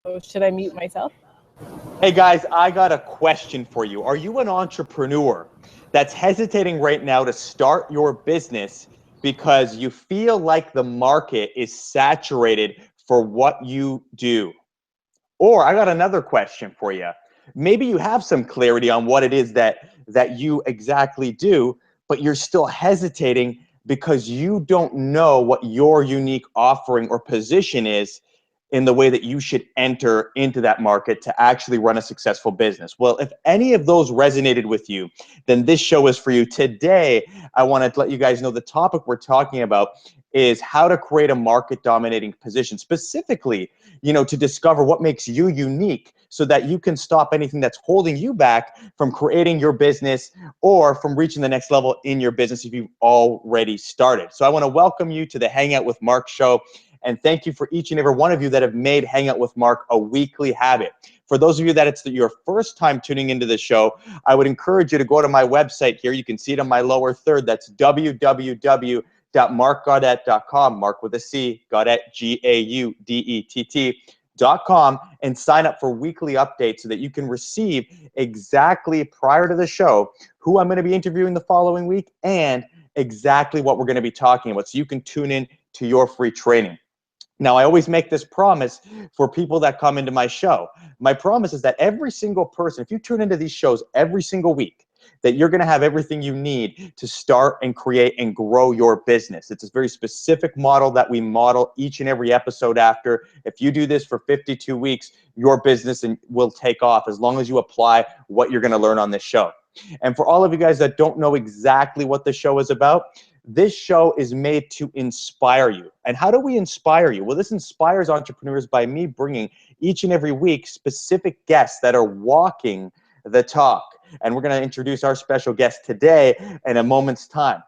So should I mute myself? Hey guys, I got a question for you. Are you an entrepreneur that's hesitating right now to start your business because you feel like the market is saturated for what you do? Or I got another question for you. Maybe you have some clarity on what it is that you exactly do, but you're still hesitating because you don't know what your unique offering or position is in the way that you should enter into that market to actually run a successful business. Well, if any of those resonated with you, then this show is for you. Today, I want to let you guys know the topic we're talking about is how to create a market dominating position, specifically, to discover what makes you unique so that you can stop anything that's holding you back from creating your business or from reaching the next level in your business if you've already started. So I want to welcome you to the Hangout with Marc show. And thank you for each and every one of you that have made Hangout with Marc a weekly habit. For those of you that it's your first time tuning into the show, I would encourage you to go to my website here. You can see it on my lower third. That's www.marcgaudett.com. Marc with a C, Gaudett, Gaudett.com, and sign up for weekly updates so that you can receive exactly prior to the show who I'm going to be interviewing the following week and exactly what we're going to be talking about, so you can tune in to your free training. Now, I always make this promise for people that come into my show. My promise is that every single person, if you tune into these shows every single week, that you're going to have everything you need to start and create and grow your business. It's a very specific model that we model each and every episode after. If you do this for 52 weeks, your business will take off as long as you apply what you're going to learn on this show. And for all of you guys that don't know exactly what the show is about, this show is made to inspire you. And how do we inspire you? Well, this inspires entrepreneurs by me bringing each and every week specific guests that are walking the talk. And we're going to introduce our special guest today in a moment's time.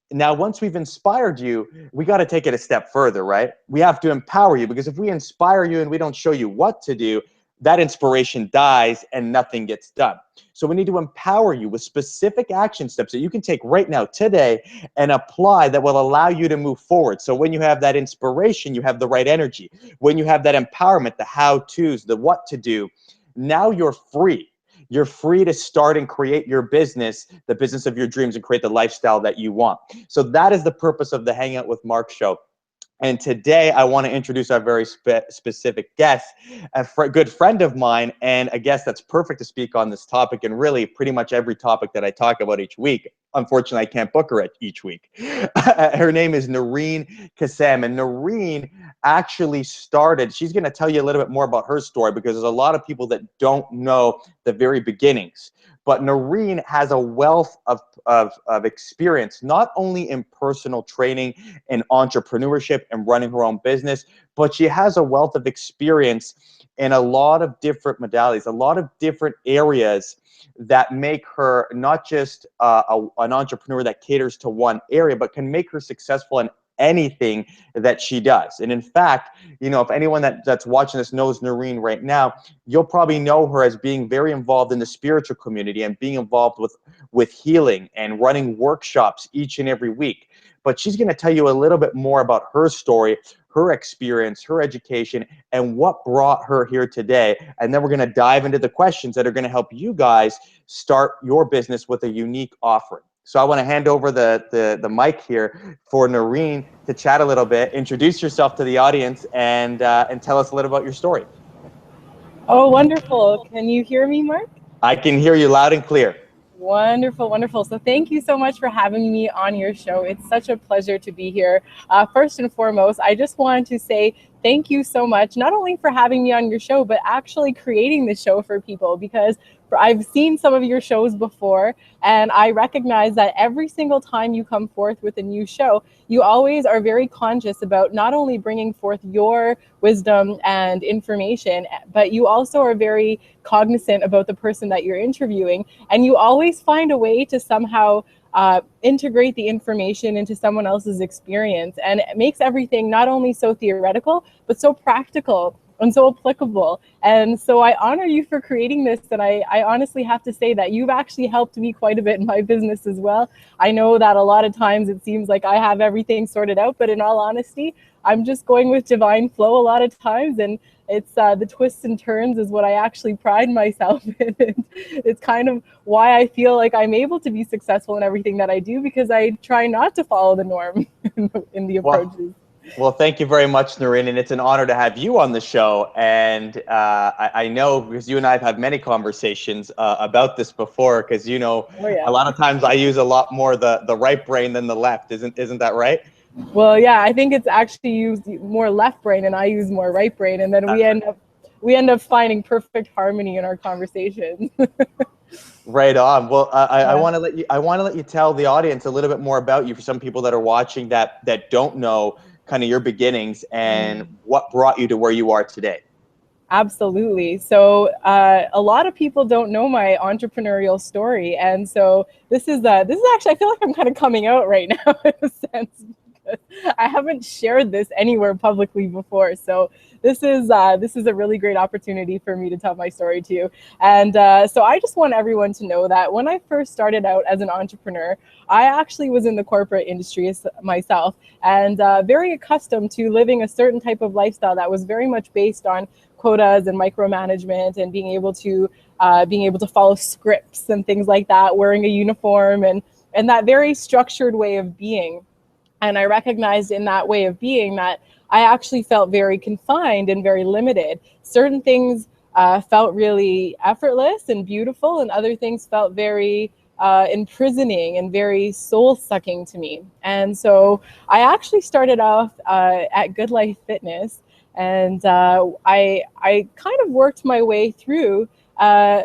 Now, once we've inspired you, we got to take it a step further, right? We have to empower you, because if we inspire you and we don't show you what to do, that inspiration dies and nothing gets done. So we need to empower you with specific action steps that you can take right now, today, and apply that will allow you to move forward. So when you have that inspiration, you have the right energy. When you have that empowerment, the how-tos, the what to do, now you're free. You're free to start and create your business, the business of your dreams, and create the lifestyle that you want. So that is the purpose of the Hangout with Marc show. And today, I want to introduce our very specific guest, a good friend of mine, and a guest that's perfect to speak on this topic, and really pretty much every topic that I talk about each week. Unfortunately, I can't book her each week. Her name is Noreen Kassam, and Noreen actually started, she's going to tell you a little bit more about her story, because there's a lot of people that don't know the very beginnings. But Noreen has a wealth of experience, not only in personal training and entrepreneurship and running her own business, but she has a wealth of experience in a lot of different modalities, a lot of different areas that make her not just an entrepreneur that caters to one area, but can make her successful in anything that she does. And in fact, if anyone that's watching this knows Noreen right now, you'll probably know her as being very involved in the spiritual community and being involved with healing and running workshops each and every week. But she's going to tell you a little bit more about her story, her experience, her education, and what brought her here today. And then we're going to dive into the questions that are going to help you guys start your business with a unique offering. So I want to hand over the mic here for Noreen to chat a little bit, introduce yourself to the audience, and tell us a little about your story. Oh, wonderful. Can you hear me, Marc? I can hear you loud and clear. Wonderful, wonderful. So thank you so much for having me on your show. It's such a pleasure to be here. First and foremost, I just wanted to say thank you so much, not only for having me on your show, but actually creating the show for people, because I've seen some of your shows before, and I recognize that every single time you come forth with a new show, you always are very conscious about not only bringing forth your wisdom and information, but you also are very cognizant about the person that you're interviewing, and you always find a way to somehow integrate the information into someone else's experience, and it makes everything not only so theoretical, but so practical and so applicable. And so I honor you for creating this. And I honestly have to say that you've actually helped me quite a bit in my business as well. I know that a lot of times it seems like I have everything sorted out, but in all honesty, I'm just going with divine flow a lot of times. And it's the twists and turns is what I actually pride myself in. It's kind of why I feel like I'm able to be successful in everything that I do, because I try not to follow the norm in the approaches. Well, thank you very much, Noreen, and it's an honor to have you on the show. And I know, because you and I have had many conversations about this before, because Oh, yeah. a lot of times I use a lot more the right brain than the left. Isn't that right? Well, yeah, I think it's actually used more left brain and I use more right brain, and then we end up finding perfect harmony in our conversations. Right on. Well, I Yeah. want to let you tell the audience a little bit more about you, for some people that are watching that don't know kind of your beginnings and what brought you to where you are today. Absolutely. So a lot of people don't know my entrepreneurial story, and so this is actually, I feel like I'm kind of coming out right now in a sense, because I haven't shared this anywhere publicly before. So this is a really great opportunity for me to tell my story too. And so I just want everyone to know that when I first started out as an entrepreneur, I actually was in the corporate industry myself, and very accustomed to living a certain type of lifestyle that was very much based on quotas and micromanagement, and being able to follow scripts and things like that, wearing a uniform, and that very structured way of being. And I recognized in that way of being that I actually felt very confined and very limited. Certain things felt really effortless and beautiful, and other things felt very imprisoning and very soul sucking to me. And so I actually started off at Good Life Fitness, and I kind of worked my way through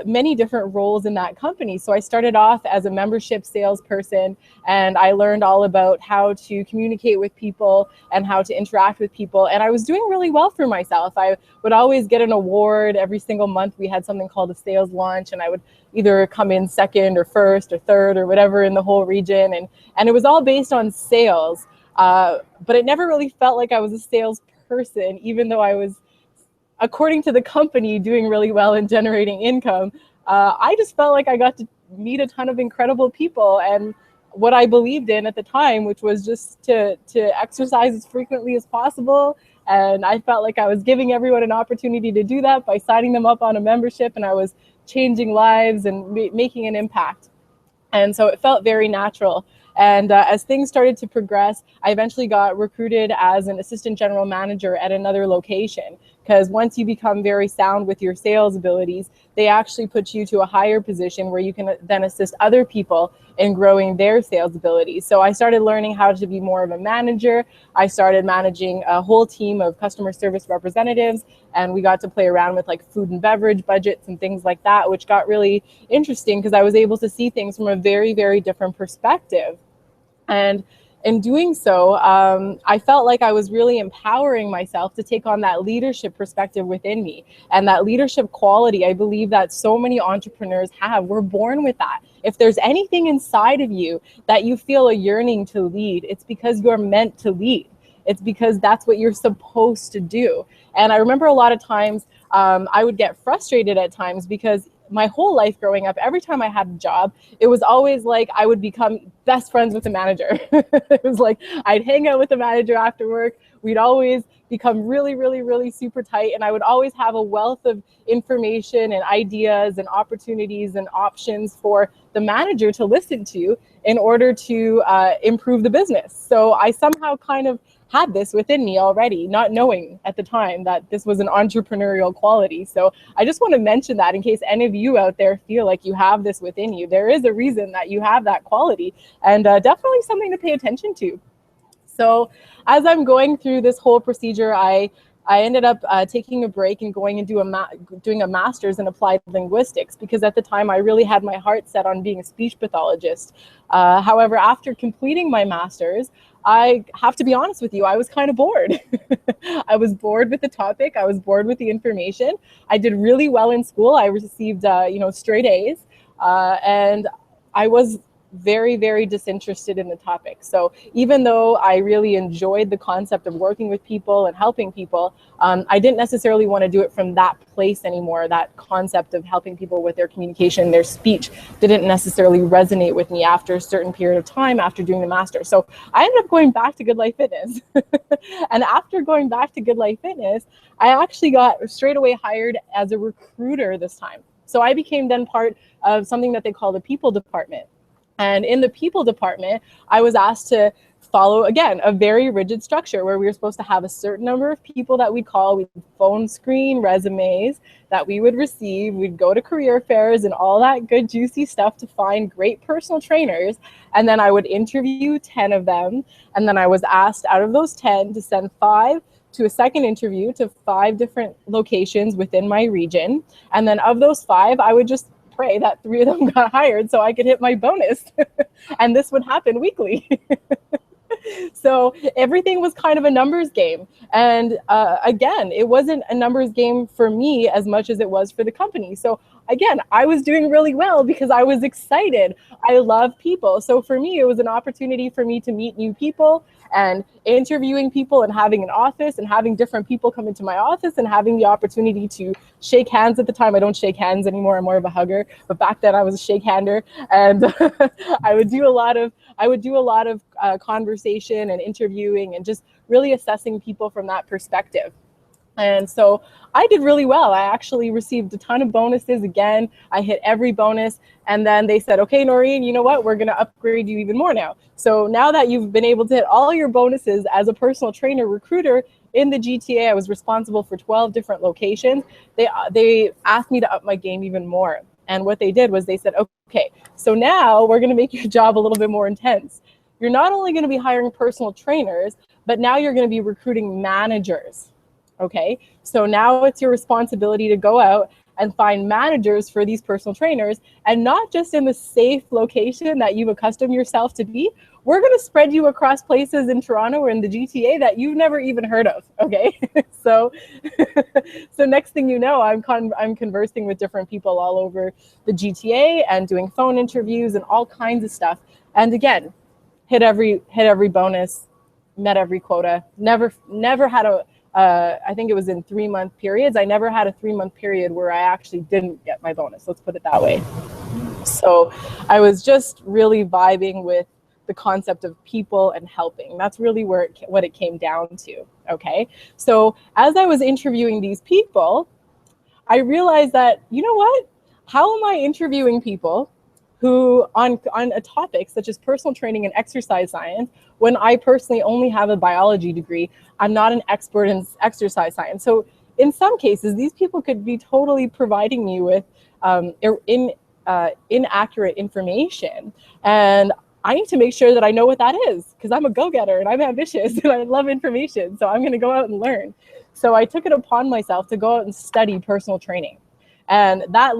many different roles in that company. So I started off as a membership salesperson, and I learned all about how to communicate with people and how to interact with people. And I was doing really well for myself. I would always get an award every single month. We had something called a sales launch, and I would either come in second or first or third or whatever in the whole region. And it was all based on sales. But it never really felt like I was a salesperson, even though I was, according to the company, doing really well and generating income. I just felt like I got to meet a ton of incredible people, and what I believed in at the time, which was just to exercise as frequently as possible. And I felt like I was giving everyone an opportunity to do that by signing them up on a membership, and I was changing lives and making an impact. And so it felt very natural. And as things started to progress, I eventually got recruited as an assistant general manager at another location, because once you become very sound with your sales abilities, they actually put you to a higher position where you can then assist other people in growing their sales abilities. So I started learning how to be more of a manager. I started managing a whole team of customer service representatives, and we got to play around with like food and beverage budgets and things like that, which got really interesting because I was able to see things from a very, very different perspective. And in doing so, I felt like I was really empowering myself to take on that leadership perspective within me. And that leadership quality, I believe that so many entrepreneurs have. We're born with that. If there's anything inside of you that you feel a yearning to lead, it's because you're meant to lead. It's because that's what you're supposed to do. And I remember a lot of times I would get frustrated at times because my whole life growing up, every time I had a job, it was always like I would become best friends with the manager. It was like I'd hang out with the manager after work. We'd always become really, really, really super tight. And I would always have a wealth of information and ideas and opportunities and options for the manager to listen to in order to improve the business. So I somehow kind of had this within me already, not knowing at the time that this was an entrepreneurial quality. So I just want to mention that in case any of you out there feel like you have this within you. There is a reason that you have that quality, and definitely something to pay attention to. So as I'm going through this whole procedure, I ended up taking a break and going and doing a master's in applied linguistics, because at the time I really had my heart set on being a speech pathologist. However, after completing my master's, I have to be honest with you, I was kind of bored. I was bored with the topic. I was bored with the information. I did really well in school. I received, straight A's, and I was very, very disinterested in the topic. So even though I really enjoyed the concept of working with people and helping people, I didn't necessarily want to do it from that place anymore. That concept of helping people with their communication, their speech, didn't necessarily resonate with me after a certain period of time after doing the master. So I ended up going back to Good Life Fitness. And after going back to Good Life Fitness, I actually got straight away hired as a recruiter this time. So I became then part of something that they call the people department. And in the people department, I was asked to follow, again, a very rigid structure where we were supposed to have a certain number of people that we'd call, we'd phone screen resumes that we would receive. We'd go to career fairs and all that good juicy stuff to find great personal trainers. And then I would interview 10 of them. And then I was asked out of those 10 to send 5 to a second interview to 5 different locations within my region. And then of those 5, I would just pray that 3 of them got hired so I could hit my bonus. And this would happen weekly. So everything was kind of a numbers game. And again, it wasn't a numbers game for me as much as it was for the company. So again, I was doing really well because I was excited. I love people. So for me, it was an opportunity for me to meet new people and interviewing people and having an office and having different people come into my office and having the opportunity to shake hands. At the time, I don't shake hands anymore. I'm more of a hugger. But back then I was a shake hander, and I would do a lot of conversation and interviewing and just really assessing people from that perspective. And so I did really well. I actually received a ton of bonuses. Again, I hit every bonus. And then they said, okay, Noreen, you know what? We're going to upgrade you even more now. So now that you've been able to hit all your bonuses as a personal trainer recruiter in the GTA, I was responsible for 12 different locations. They asked me to up my game even more. And what they did was they said, okay, so now we're going to make your job a little bit more intense. You're not only going to be hiring personal trainers, but now you're going to be recruiting managers. Okay, so now it's your responsibility to go out and find managers for these personal trainers, and not just in the safe location that you've accustomed yourself to be. We're going to spread you across places in Toronto or in the GTA that you've never even heard of. Okay, so next thing you know, I'm conversing with different people all over the GTA and doing phone interviews and all kinds of stuff. And again, hit every bonus, met every quota. Never had a I think it was in 3-month periods. I never had a 3-month period where I actually didn't get my bonus. Let's put it that way. So I was just really vibing with the concept of people and helping. That's really what it came down to. Okay. So as I was interviewing these people, I realized that, you know what? How am I interviewing people who on a topic such as personal training and exercise science, when I personally only have a biology degree? I'm not an expert in exercise science. So in some cases, these people could be totally providing me with inaccurate information. And I need to make sure that I know what that is, because I'm a go-getter and I'm ambitious and I love information. So I'm going to go out and learn. So I took it upon myself to go out and study personal training. And that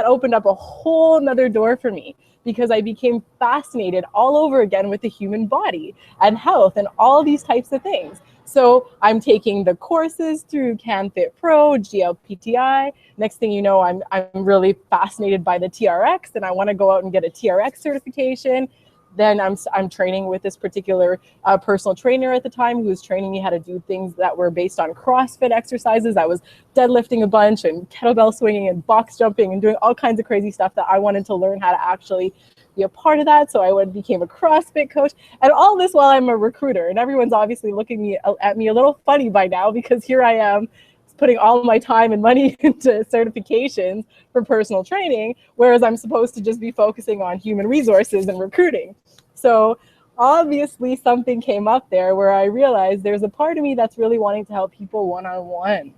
opened up a whole nother door for me, because I became fascinated all over again with the human body and health and all these types of things. So I'm taking the courses through CanFit Pro, GLPTI. Next thing you know, I'm really fascinated by the TRX, and I want to go out and get a TRX certification. Then I'm training with this particular personal trainer at the time, who was training me how to do things that were based on CrossFit exercises. I was deadlifting a bunch and kettlebell swinging and box jumping and doing all kinds of crazy stuff that I wanted to learn how to actually be a part of that. So I became a CrossFit coach, and all this while I'm a recruiter. And everyone's obviously looking at me a little funny by now, because here I am putting all my time and money into certifications for personal training, whereas I'm supposed to just be focusing on human resources and recruiting. So obviously something came up there where I realized there's a part of me that's really wanting to help people one-on-one.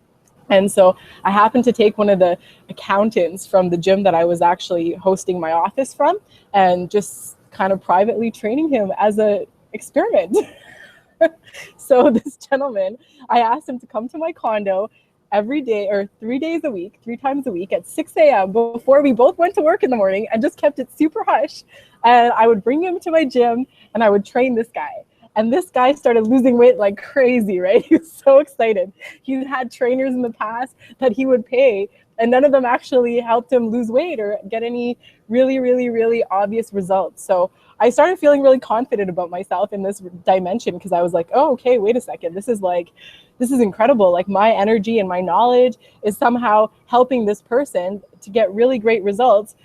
And so I happened to take one of the accountants from the gym that I was actually hosting my office from, and just kind of privately training him as an experiment. So this gentleman, I asked him to come to my condo every day, or 3 days a week, 3 times a week at 6 a.m. before we both went to work in the morning, and just kept it super hush. And I would bring him to my gym and I would train this guy. And this guy started losing weight like crazy, right? He was so excited. He had trainers in the past that he would pay, and none of them actually helped him lose weight or get any really, really, really obvious results. So I started feeling really confident about myself in this dimension, because I was like, oh, okay, wait a second. This is incredible. Like, my energy and my knowledge is somehow helping this person to get really great results,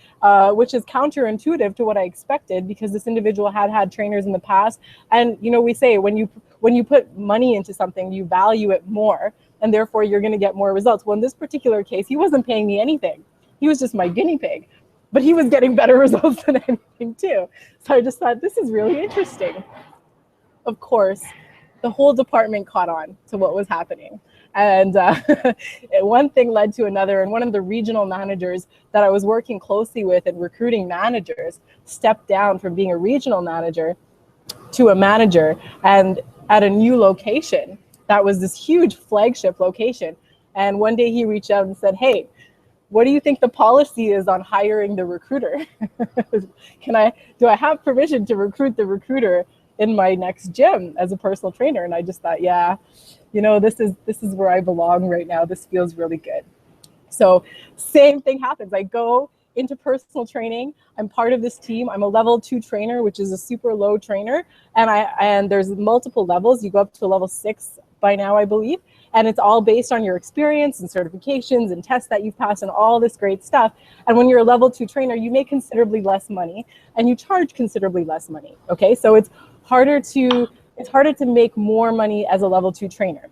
which is counterintuitive to what I expected, because this individual had trainers in the past. And, you know, we say when you put money into something, you value it more, and therefore you're going to get more results. Well, in this particular case, he wasn't paying me anything. He was just my guinea pig, but he was getting better results than anything too. So I just thought, this is really interesting. Of course, the whole department caught on to what was happening. And one thing led to another, and one of the regional managers that I was working closely with and recruiting managers stepped down from being a regional manager to a manager, and at a new location that was this huge flagship location. And one day he reached out and said, hey, what do you think the policy is on hiring the recruiter? Do I have permission to recruit the recruiter in my next gym as a personal trainer? And I just thought, yeah, you know, this is where I belong right now. This feels really good. So same thing happens. I go into personal training. I'm part of this team. I'm a level 2 trainer, which is a super low trainer. And there's multiple levels. You go up to level 6 by now, I believe. And it's all based on your experience and certifications and tests that you've passed and all this great stuff. And when you're a level 2 trainer, you make considerably less money and you charge considerably less money. Okay, so it's harder to make more money as a level 2 trainer.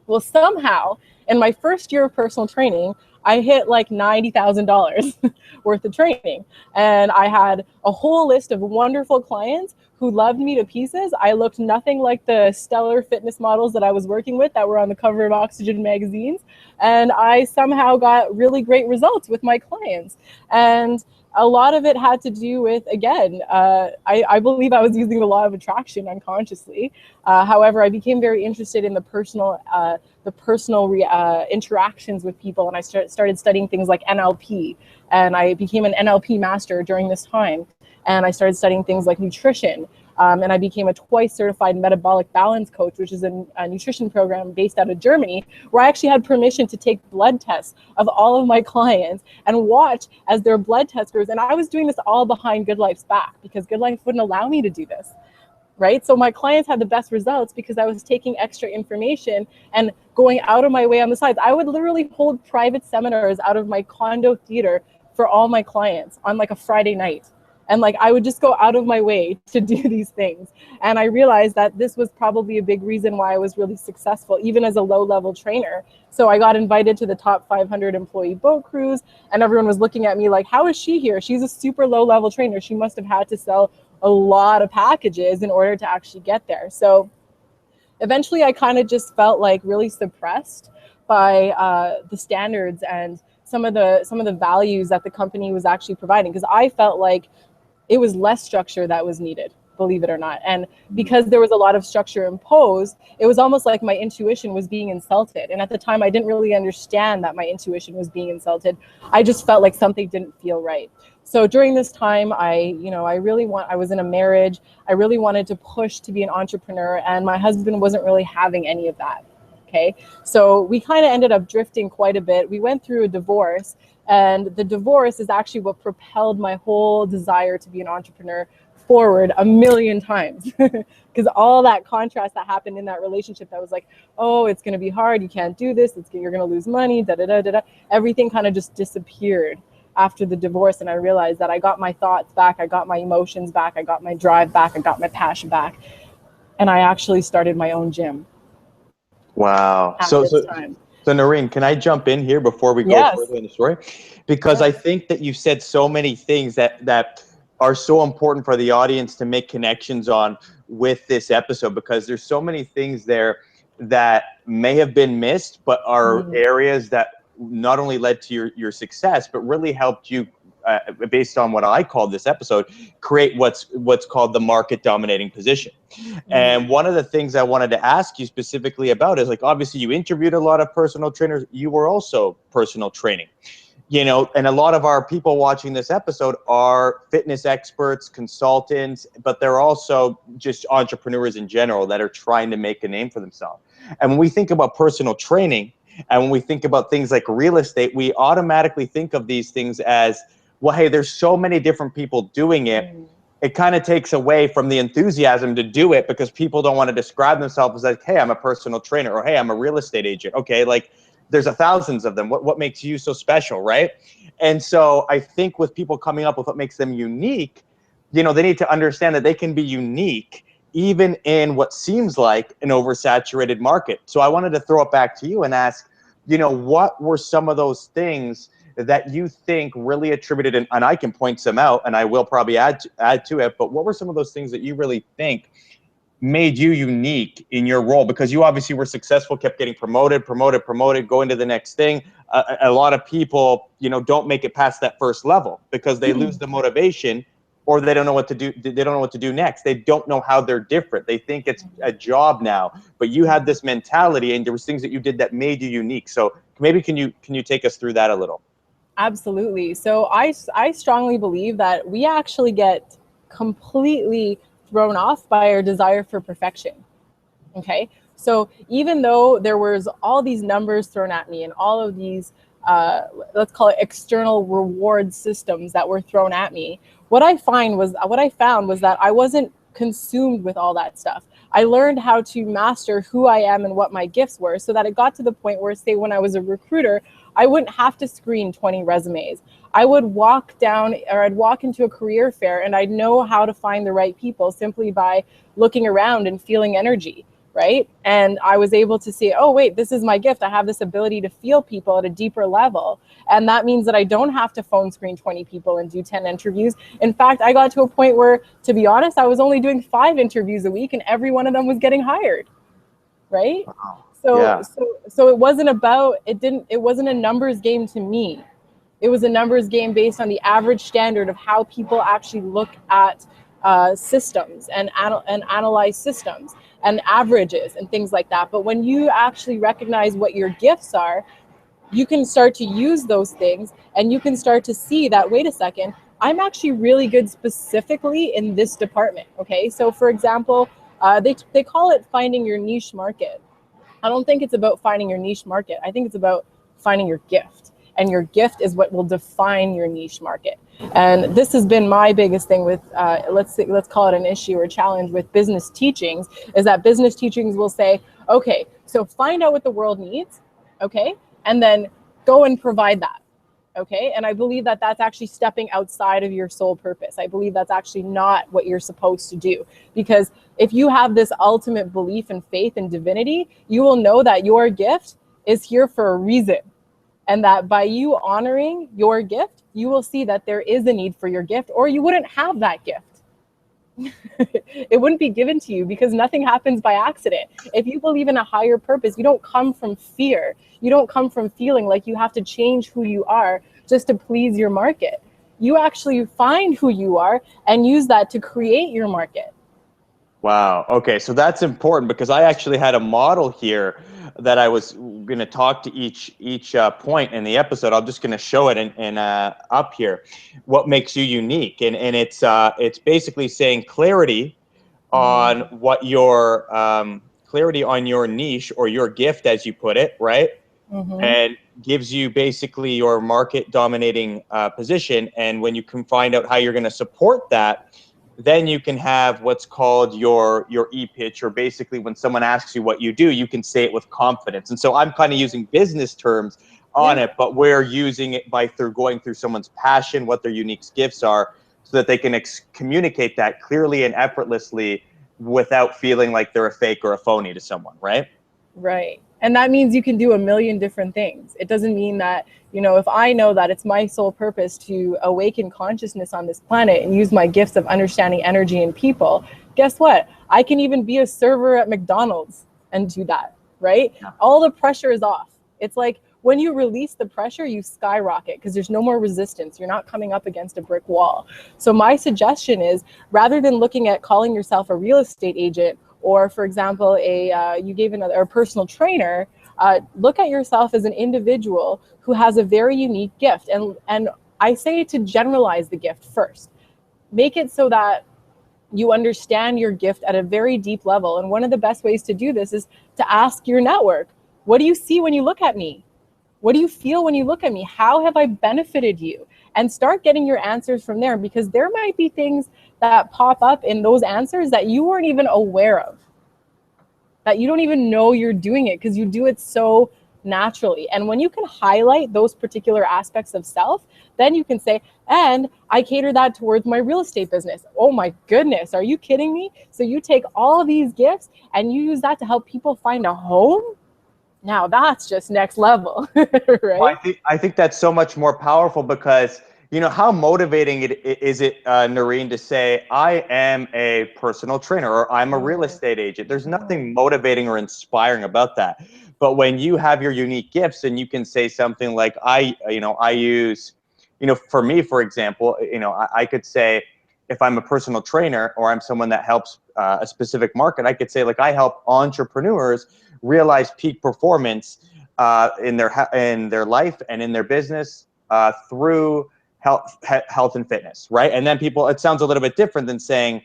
Well, somehow in my first year of personal training, I hit like $90,000 worth of training. And I had a whole list of wonderful clients who loved me to pieces. I looked nothing like the stellar fitness models that I was working with that were on the cover of Oxygen magazines. And I somehow got really great results with my clients. And a lot of it had to do with, again, I believe I was using the law of attraction unconsciously. However, I became very interested in the personal interactions with people, and I started studying things like NLP, and I became an NLP master during this time. And I started studying things like nutrition, and I became a twice certified metabolic balance coach, which is a nutrition program based out of Germany, where I actually had permission to take blood tests of all of my clients and watch as their blood test grows. And I was doing this all behind Good Life's back, because Good Life wouldn't allow me to do this, right? So my clients had the best results because I was taking extra information and going out of my way on the sides. I would literally hold private seminars out of my condo theater for all my clients on like a Friday night. And like, I would just go out of my way to do these things. And I realized that this was probably a big reason why I was really successful, even as a low-level trainer. So I got invited to the top 500 employee boat cruise, and everyone was looking at me like, how is she here? She's a super low-level trainer. She must have had to sell a lot of packages in order to actually get there. So eventually I kind of just felt like really suppressed by the standards and some of the values that the company was actually providing, because I felt like it was less structure that was needed, believe it or not. And because there was a lot of structure imposed, it was almost like my intuition was being insulted. And at the time, I didn't really understand that my intuition was being insulted. I just felt like something didn't feel right. So during this time, I was in a marriage. I really wanted to push to be an entrepreneur, and my husband wasn't really having any of that. Okay, so we kind of ended up drifting quite a bit. We went through a divorce, and the divorce is actually what propelled my whole desire to be an entrepreneur forward a million times. Because all that contrast that happened in that relationship, that was like, oh, it's going to be hard, you can't do this, you're going to lose money, everything kind of just disappeared after the divorce. And I realized that I got my thoughts back, I got my emotions back, I got my drive back, I got my passion back, and I actually started my own gym. Wow. So Noreen, can I jump in here before we go further in the story? Because I think that you said so many things that are so important for the audience to make connections on with this episode, because there's so many things there that may have been missed, but are areas that not only led to your success, but really helped you, based on what I called this episode, create what's called the market dominating position. And one of the things I wanted to ask you specifically about is, like, obviously you interviewed a lot of personal trainers. You were also personal training. you know, and a lot of our people watching this episode are fitness experts, consultants, but they're also just entrepreneurs in general that are trying to make a name for themselves. And when we think about personal training and when we think about things like real estate, we automatically think of these things as, well, hey, there's so many different people doing it. It kind of takes away from the enthusiasm to do it because people don't want to describe themselves as like, hey, I'm a personal trainer, or hey, I'm a real estate agent. Okay, like there's thousands of them. What makes you so special, right? And so I think with people coming up with what makes them unique, you know, they need to understand that they can be unique even in what seems like an oversaturated market. So I wanted to throw it back to you and ask, you know, what were some of those things that you think really attributed, and I can point some out, and I will probably add to it, but what were some of those things that you really think made you unique in your role? Because you obviously were successful, kept getting promoted, going to the next thing. A lot of people, you know, don't make it past that first level because they lose the motivation, or they don't know what to do. They don't know what to do next. They don't know how they're different. They think it's a job now, but you had this mentality, and there was things that you did that made you unique. So maybe can you take us through that a little? Absolutely. So I strongly believe that we actually get completely thrown off by our desire for perfection. Okay. So even though there was all these numbers thrown at me and all of these, let's call it external reward systems that were thrown at me, what I found was that I wasn't consumed with all that stuff. I learned how to master who I am and what my gifts were, so that it got to the point where, say, when I was a recruiter, I wouldn't have to screen 20 resumes. I would walk down, or I'd walk into a career fair, and I'd know how to find the right people simply by looking around and feeling energy, right? And I was able to see, oh, wait, this is my gift. I have this ability to feel people at a deeper level. And that means that I don't have to phone screen 20 people and do 10 interviews. In fact, I got to a point where, to be honest, I was only doing 5 interviews a week, and every one of them was getting hired, right? Wow. So, Yeah. so it wasn't it wasn't a numbers game to me. It was a numbers game based on the average standard of how people actually look at systems and analyze systems and averages and things like that. But when you actually recognize what your gifts are, you can start to use those things, and you can start to see that, wait a second, I'm actually really good specifically in this department. Okay. So for example, they call it finding your niche market. I don't think it's about finding your niche market. I think it's about finding your gift. And your gift is what will define your niche market. And this has been my biggest thing with, let's call it an issue or challenge with business teachings, is that business teachings will say, okay, so find out what the world needs, okay, and then go and provide that. Okay. And I believe that that's actually stepping outside of your sole purpose. I believe that's actually not what you're supposed to do. Because if you have this ultimate belief and faith in divinity, you will know that your gift is here for a reason. And that by you honoring your gift, you will see that there is a need for your gift, or you wouldn't have that gift. It wouldn't be given to you, because nothing happens by accident. If you believe in a higher purpose, you don't come from fear. You don't come from feeling like you have to change who you are just to please your market. You actually find who you are and use that to create your market. Wow. Okay. So that's important, because I actually had a model here that I was going to talk to each point in the episode. I'm just going to show it in up here. What makes you unique? And it's basically saying clarity on what your clarity on your niche or your gift, as you put it, right? And gives you basically your market dominating position. And when you can find out how you're going to support that, then you can have what's called your e-pitch, or basically when someone asks you what you do, you can say it with confidence. And so I'm kind of using business terms on it, but we're using it through going through someone's passion, what their unique gifts are, so that they can communicate that clearly and effortlessly without feeling like they're a fake or a phony to someone, right? Right. And that means you can do a million different things. It doesn't mean that, if I know that it's my sole purpose to awaken consciousness on this planet and use my gifts of understanding energy and people, guess what? I can even be a server at McDonald's and do that, right? Yeah. All the pressure is off. It's like when you release the pressure, you skyrocket, because there's no more resistance. You're not coming up against a brick wall. So my suggestion is, rather than looking at calling yourself a real estate agent, or for example, you gave a personal trainer, Look at yourself as an individual who has a very unique gift. And I say to generalize the gift first. Make it so that you understand your gift at a very deep level. And one of the best ways to do this is to ask your network, what do you see when you look at me? What do you feel when you look at me? How have I benefited you? And start getting your answers from there, because there might be things that pop up in those answers that you weren't even aware of, that you don't even know you're doing it because you do it so naturally. And when you can highlight those particular aspects of self, then you can say, and I cater that towards my real estate business. Oh my goodness, are you kidding me? So you take all of these gifts and you use that to help people find a home? Now that's just next level, right? Well, I think that's so much more powerful because, you know, how motivating is it, Noreen, to say, I am a personal trainer or I'm a real estate agent? There's nothing motivating or inspiring about that. But when you have your unique gifts and you can say something like, I use, for me, for example, I could say, if I'm a personal trainer or I'm someone that helps a specific market, I could say, like, I help entrepreneurs realize peak performance in their life and in their business through health and fitness, right? And then it sounds a little bit different than saying,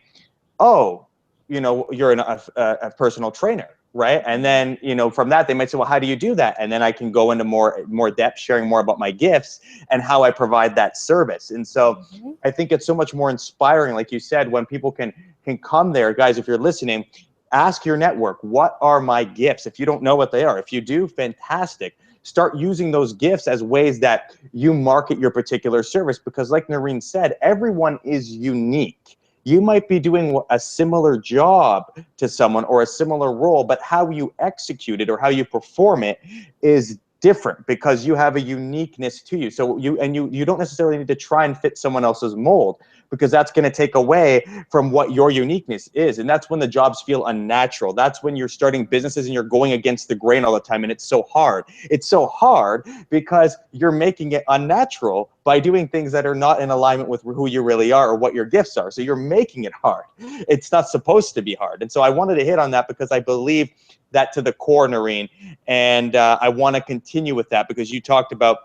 oh, you're a personal trainer, right? And then, from that, they might say, well, how do you do that? And then I can go into more depth, sharing more about my gifts and how I provide that service. And so I think it's so much more inspiring, like you said, when people can come there. Guys, if you're listening, ask your network, what are my gifts? If you don't know what they are, if you do, fantastic. Start using those gifts as ways that you market your particular service, because like Noreen said, everyone is unique. You might be doing a similar job to someone or a similar role, but how you execute it or how you perform it is different because you have a uniqueness to you. So you don't necessarily need to try and fit someone else's mold, because that's going to take away from what your uniqueness is. And that's when the jobs feel unnatural. That's when you're starting businesses and you're going against the grain all the time. And it's so hard. It's so hard because you're making it unnatural by doing things that are not in alignment with who you really are or what your gifts are. So you're making it hard. It's not supposed to be hard. And so I wanted to hit on that because I believe that to the core, Noreen. And I want to continue with that because you talked about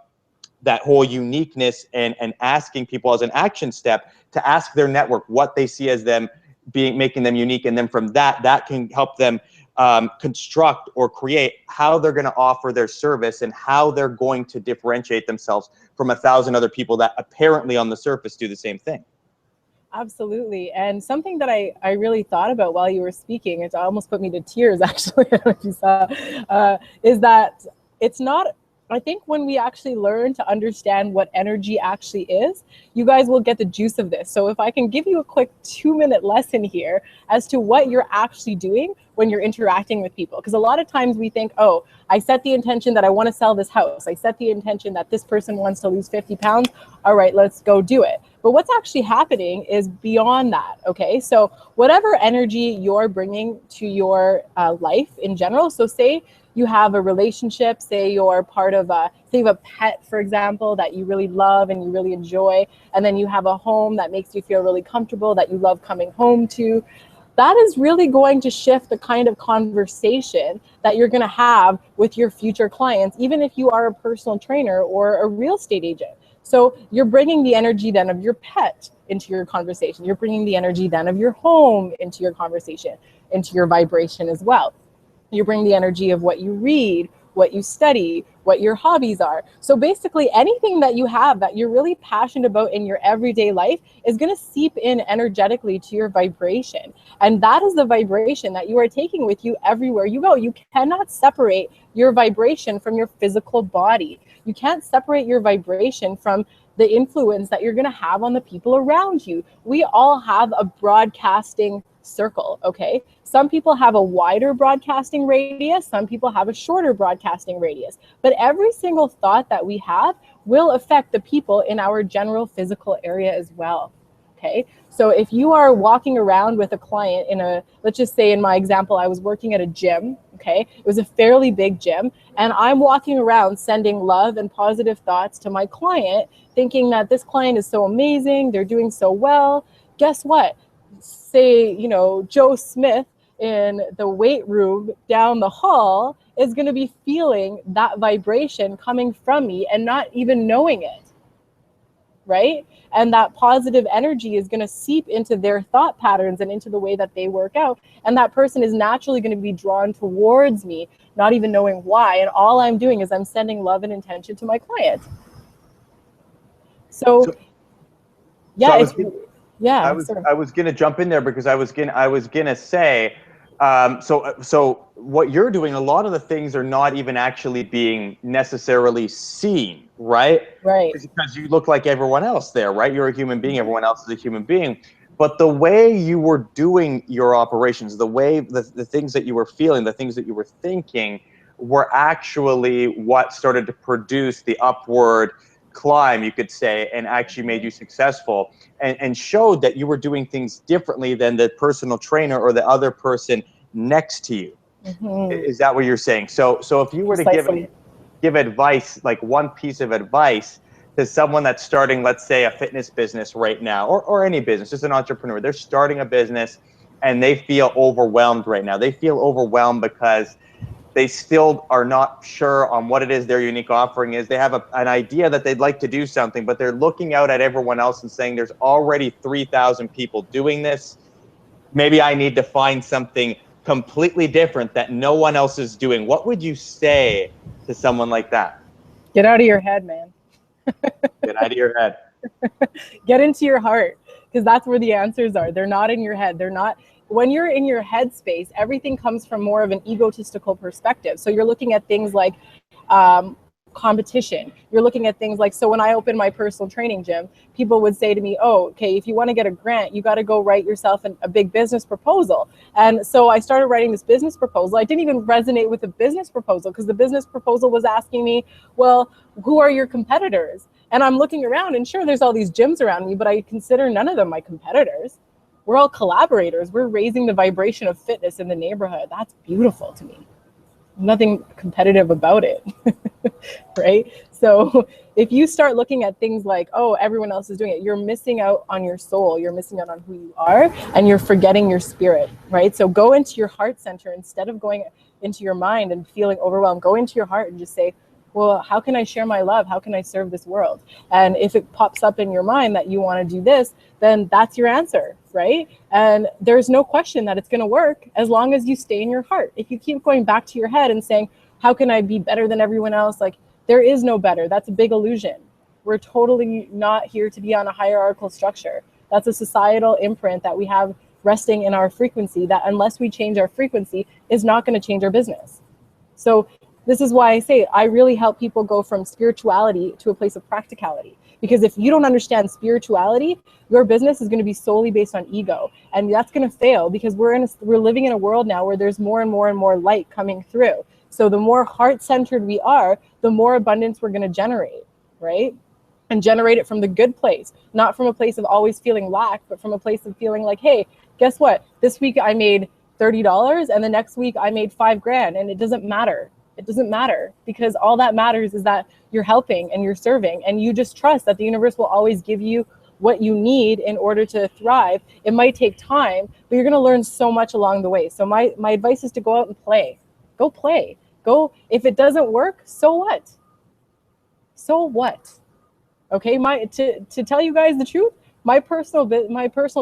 that whole uniqueness and asking people as an action step to ask their network what they see as them making them unique. And then from that can help them construct or create how they're going to offer their service and how they're going to differentiate themselves from 1,000 other people that apparently on the surface do the same thing. Absolutely. And something that I really thought about while you were speaking, it almost put me to tears, actually, I don't know if you saw, is that it's not, I think when we actually learn to understand what energy actually is, you guys will get the juice of this. So if I can give you a quick 2-minute lesson here as to what you're actually doing when you're interacting with people. Because a lot of times we think, oh, I set the intention that I want to sell this house. I set the intention that this person wants to lose 50 pounds. All right, let's go do it. But what's actually happening is beyond that, okay? So whatever energy you're bringing to your life in general, so say you have a relationship, say you're part of say you have a pet, for example, that you really love and you really enjoy, and then you have a home that makes you feel really comfortable, that you love coming home to, that is really going to shift the kind of conversation that you're going to have with your future clients, even if you are a personal trainer or a real estate agent. So you're bringing the energy then of your pet into your conversation. You're bringing the energy then of your home into your conversation, into your vibration as well. You bring the energy of what you read, what you study, what your hobbies are. So basically anything that you have that you're really passionate about in your everyday life is going to seep in energetically to your vibration. And that is the vibration that you are taking with you everywhere you go. You cannot separate your vibration from your physical body. You can't separate your vibration from the influence that you're going to have on the people around you. We all have a broadcasting circle, okay? Some people have a wider broadcasting radius, some people have a shorter broadcasting radius, but every single thought that we have will affect the people in our general physical area as well, okay? So if you are walking around with a client in a, let's just say in my example, I was working at a gym, okay? It was a fairly big gym, and I'm walking around sending love and positive thoughts to my client, thinking that this client is so amazing, they're doing so well. Guess what? Say, Joe Smith in the weight room down the hall is going to be feeling that vibration coming from me and not even knowing it, right? And that positive energy is going to seep into their thought patterns and into the way that they work out. And that person is naturally going to be drawn towards me, not even knowing why. And all I'm doing is I'm sending love and intention to my client. So yeah, I was gonna jump in there because I was gonna say, so what you're doing, a lot of the things are not even actually being necessarily seen, right? Right. Because you look like everyone else there, right? You're a human being. Everyone else is a human being. But the way you were doing your operations, the way the things that you were feeling, the things that you were thinking, were actually what started to produce the upward climb, you could say, and actually made you successful, and showed that you were doing things differently than the personal trainer or the other person next to you. Is that what you're saying? So if you were to give advice, like one piece of advice to someone that's starting, let's say, a fitness business right now, or any business, just an entrepreneur, they're starting a business and they feel overwhelmed right now. They feel overwhelmed because they still are not sure on what it is their unique offering is. They have an idea that they'd like to do something, but they're looking out at everyone else and saying, there's already 3,000 people doing this. Maybe I need to find something completely different that no one else is doing. What would you say to someone like that? Get out of your head, man. Get out of your head. Get into your heart, because that's where the answers are. They're not in your head. They're not. When you're in your head space, everything comes from more of an egotistical perspective. So you're looking at things like competition. You're looking at things like, so when I opened my personal training gym, people would say to me, oh, okay, if you want to get a grant, you got to go write yourself a big business proposal. And so I started writing this business proposal. I didn't even resonate with the business proposal, because the business proposal was asking me, well, who are your competitors? And I'm looking around, and sure, there's all these gyms around me, but I consider none of them my competitors. We're all collaborators. We're raising the vibration of fitness in the neighborhood. That's beautiful to me. Nothing competitive about it. Right? So if you start looking at things like, oh, everyone else is doing it, you're missing out on your soul. You're missing out on who you are, and you're forgetting your spirit, right? So go into your heart center instead of going into your mind and feeling overwhelmed. Go into your heart and just say, well, how can I share my love? How can I serve this world? And if it pops up in your mind that you want to do this, then that's your answer, right? And there's no question that it's going to work as long as you stay in your heart. If you keep going back to your head and saying, how can I be better than everyone else? Like, there is no better. That's a big illusion. We're totally not here to be on a hierarchical structure. That's a societal imprint that we have resting in our frequency, that unless we change our frequency, is not going to change our business. So this is why I say I really help people go from spirituality to a place of practicality. Because if you don't understand spirituality, your business is going to be solely based on ego. And that's going to fail, because we're living in a world now where there's more and more and more light coming through. So the more heart-centered we are, the more abundance we're going to generate, right? And generate it from the good place, not from a place of always feeling lack, but from a place of feeling like, hey, guess what? This week I made $30 and the next week I made $5,000, and it doesn't matter. It doesn't matter, because all that matters is that you're helping and you're serving, and you just trust that the universe will always give you what you need in order to thrive. It might take time, but you're going to learn so much along the way. So my advice is to go out and play. Go play. Go. If it doesn't work, so what? So what? Okay, to tell you guys the truth, my personal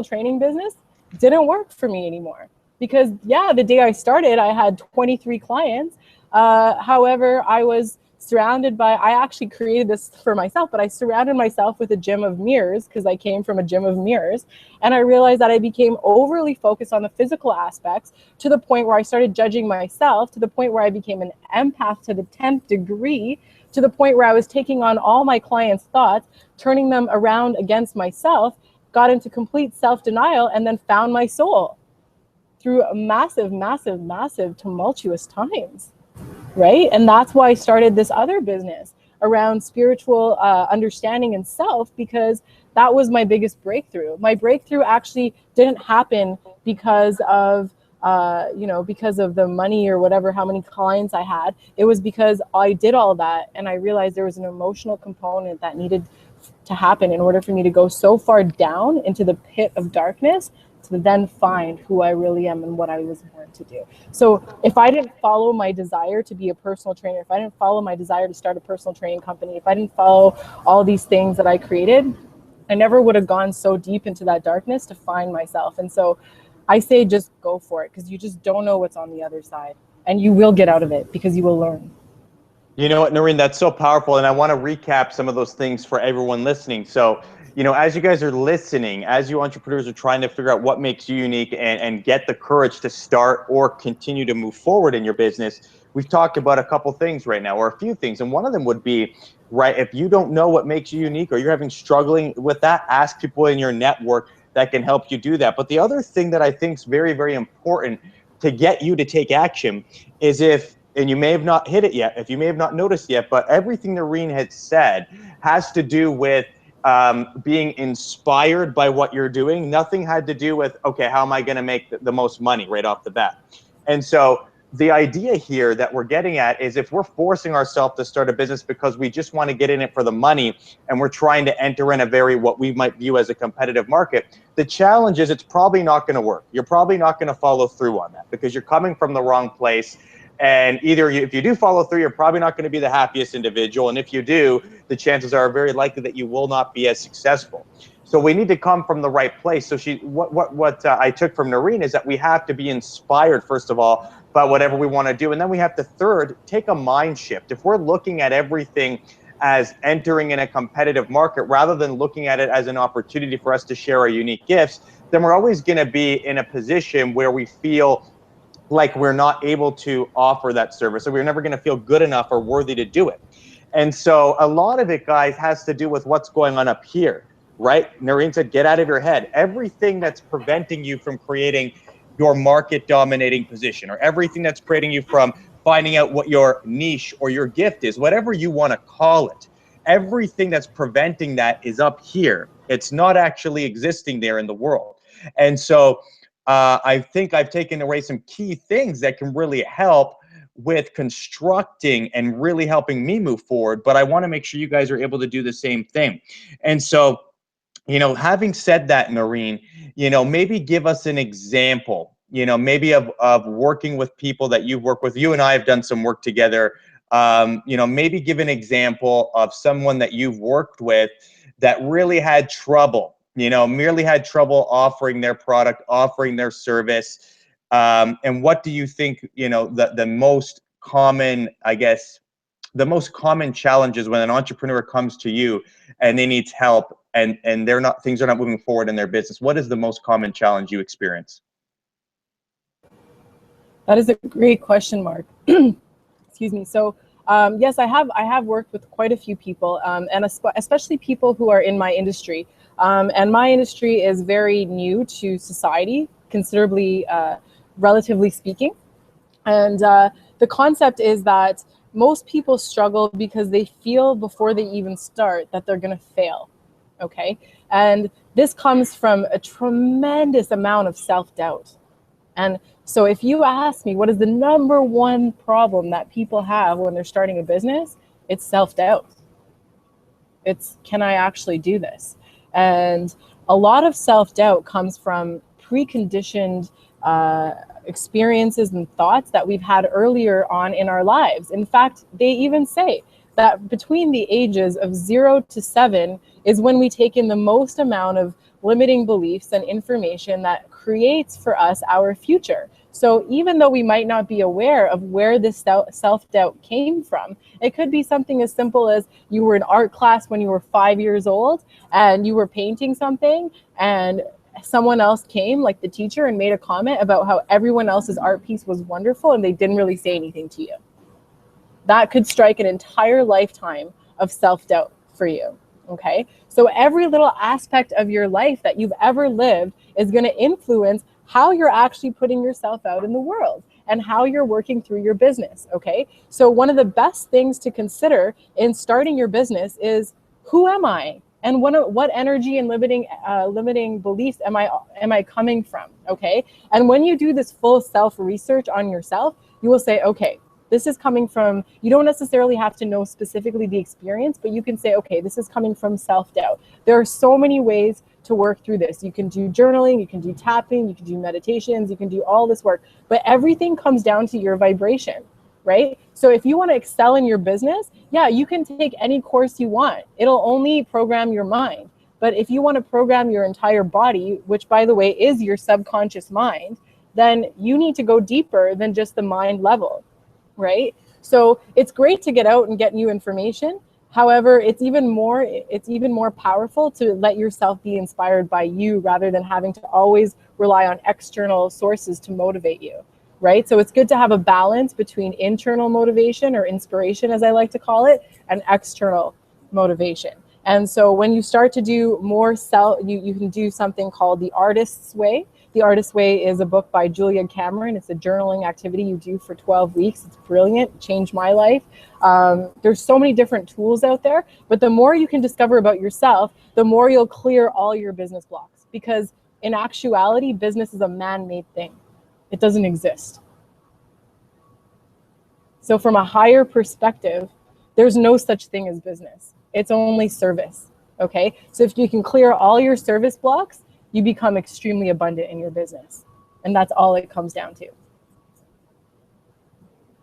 training business didn't work for me anymore, because yeah, the day I started, I had 23 clients. However, I was surrounded by, I actually created this for myself, but I surrounded myself with a gym of mirrors, because I came from a gym of mirrors. And I realized that I became overly focused on the physical aspects, to the point where I started judging myself, to the point where I became an empath to the 10th degree, to the point where I was taking on all my clients' thoughts, turning them around against myself, got into complete self-denial, and then found my soul through a massive, massive, massive tumultuous times. Right? And that's why I started this other business around spiritual understanding and self, because that was my biggest breakthrough. My breakthrough actually didn't happen because of, because of the money or whatever, how many clients I had. It was because I did all that, and I realized there was an emotional component that needed to happen in order for me to go so far down into the pit of darkness to then find who I really am and what I was born to do. So if I didn't follow my desire to be a personal trainer, if I didn't follow my desire to start a personal training company, if I didn't follow all these things that I created, I never would have gone so deep into that darkness to find myself. And so I say just go for it, because you just don't know what's on the other side, and you will get out of it because you will learn. You know what, Noreen, that's so powerful. And I want to recap some of those things for everyone listening. So, as you guys are listening, as you entrepreneurs are trying to figure out what makes you unique and get the courage to start or continue to move forward in your business, we've talked about a couple things right now, or a few things. And one of them would be, right, if you don't know what makes you unique or you're having struggling with that, ask people in your network that can help you do that. But the other thing that I think is very, very important to get you to take action is and you may have not hit it yet, if you may have not noticed yet, but everything Noreen had said has to do with being inspired by what you're doing. Nothing had to do with, okay, how am I going to make the most money right off the bat? And so the idea here that we're getting at is, if we're forcing ourselves to start a business because we just want to get in it for the money and we're trying to enter in a very, what we might view as a competitive market, the challenge is it's probably not going to work. You're probably not going to follow through on that because you're coming from the wrong place. And either if you do follow through, you're probably not going to be the happiest individual. And if you do, the chances are very likely that you will not be as successful. So we need to come from the right place. So what I took from Noreen is that we have to be inspired, first of all, by whatever we want to do. And then we have to, third, take a mind shift. If we're looking at everything as entering in a competitive market rather than looking at it as an opportunity for us to share our unique gifts, then we're always going to be in a position where we feel like we're not able to offer that service, or we're never going to feel good enough or worthy to do it. And so a lot of it, guys, has to do with what's going on up here, right? Noreen said, get out of your head. Everything that's preventing you from creating your market dominating position, or everything that's creating you from finding out what your niche or your gift is, whatever you want to call it, everything that's preventing that is up here. It's not actually existing there in the world. And so I think I've taken away some key things that can really help with constructing and really helping me move forward. But I want to make sure you guys are able to do the same thing. And so, having said that, Noreen, maybe give us an example, maybe of working with people that you've worked with. You and I have done some work together. Maybe give an example of someone that you've worked with that really had trouble, merely had trouble offering their product, offering their service. And what do you think, the most common, the most common challenges when an entrepreneur comes to you and they need help and things are not moving forward in their business? What is the most common challenge you experience? That is a great question, Mark. Excuse me. So yes, I have worked with quite a few people, and especially people who are in my industry. And my industry is very new to society, considerably, relatively speaking. And the concept is that most people struggle because they feel before they even start that they're going to fail. Okay. And this comes from a tremendous amount of self-doubt. And so if you ask me, what is the number one problem that people have when they're starting a business? It's self-doubt. It's, can I actually do this? And a lot of self-doubt comes from preconditioned experiences and thoughts that we've had earlier on in our lives. In fact, they even say that between the ages of 0 to 7 is when we take in the most amount of limiting beliefs and information that creates for us our future. So even though we might not be aware of where this self-doubt came from, it could be something as simple as you were in art class when you were 5 years old and you were painting something and someone else came, like the teacher, and made a comment about how everyone else's art piece was wonderful and they didn't really say anything to you. That could strike an entire lifetime of self-doubt for you. Okay, so every little aspect of your life that you've ever lived is going to influence how you're actually putting yourself out in the world and how you're working through your business. Okay, so one of the best things to consider in starting your business is, who am I? And what energy and limiting beliefs am I coming from? Okay, and when you do this full self-research on yourself, you will say, okay, this is coming from, you don't necessarily have to know specifically the experience, but you can say, okay, this is coming from self-doubt. There are so many ways to work through this. You can do journaling, you can do tapping, you can do meditations, you can do all this work, but everything comes down to your vibration, right? So if you want to excel in your business, yeah, you can take any course you want. It'll only program your mind. But if you want to program your entire body, which by the way is your subconscious mind, then you need to go deeper than just the mind level, right? So it's great to get out and get new information. However, it's even more powerful to let yourself be inspired by you rather than having to always rely on external sources to motivate you, right? So it's good to have a balance between internal motivation, or inspiration as I like to call it, and external motivation. And so when you start to do more you can do something called the Artist's Way. The Artist's Way is a book by Julia Cameron. It's a journaling activity you do for 12 weeks. It's brilliant. It changed my life. There's so many different tools out there, but the more you can discover about yourself, the more you'll clear all your business blocks. Because in actuality, business is a man-made thing. It doesn't exist. So from a higher perspective, there's no such thing as business. It's only service, okay? So if you can clear all your service blocks, you become extremely abundant in your business. And that's all it comes down to.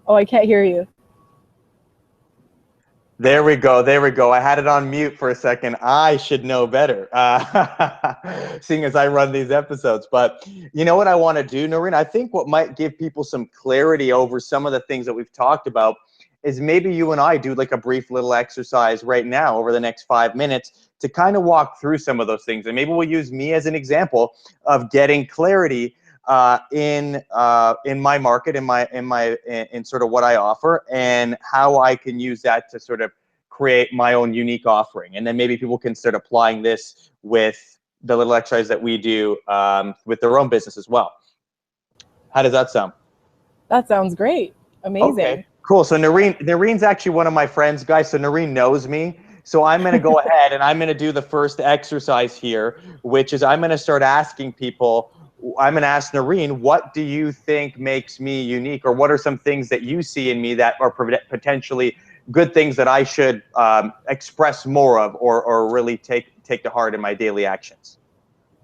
Oh, I can't hear you. There we go. There we go. I had it on mute for a second. I should know better, seeing as I run these episodes. But you know what I want to do, Noreen? I think what might give people some clarity over some of the things that we've talked about is maybe you and I do like a brief little exercise right now over the next 5 minutes to kind of walk through some of those things. And maybe we'll use me as an example of getting clarity in my market, in sort of what I offer, and how I can use that to sort of create my own unique offering. And then maybe people can start applying this with the little exercise that we do with their own business as well. How does that sound? That sounds great. Amazing. Okay, cool. So Noreen's actually one of my friends, guys. So Noreen knows me. So I'm going to go ahead and I'm going to do the first exercise here, which is I'm going to start asking people. I'm going to ask Noreen, what do you think makes me unique, or what are some things that you see in me that are potentially good things that I should express more of, or really take to heart in my daily actions?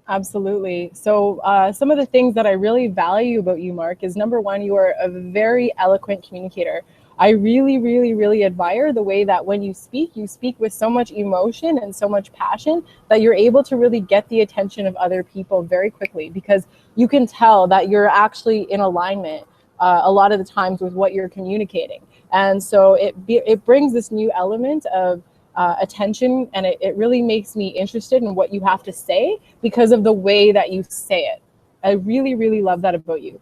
Absolutely. So some of the things that I really value about you, Marc, is number one, you are a very eloquent communicator. I really, really, really admire the way that when you speak with so much emotion and so much passion that you're able to really get the attention of other people very quickly, because you can tell that you're actually in alignment a lot of the times with what you're communicating. And so it brings this new element of attention, and it really makes me interested in what you have to say because of the way that you say it. I really, really love that about you.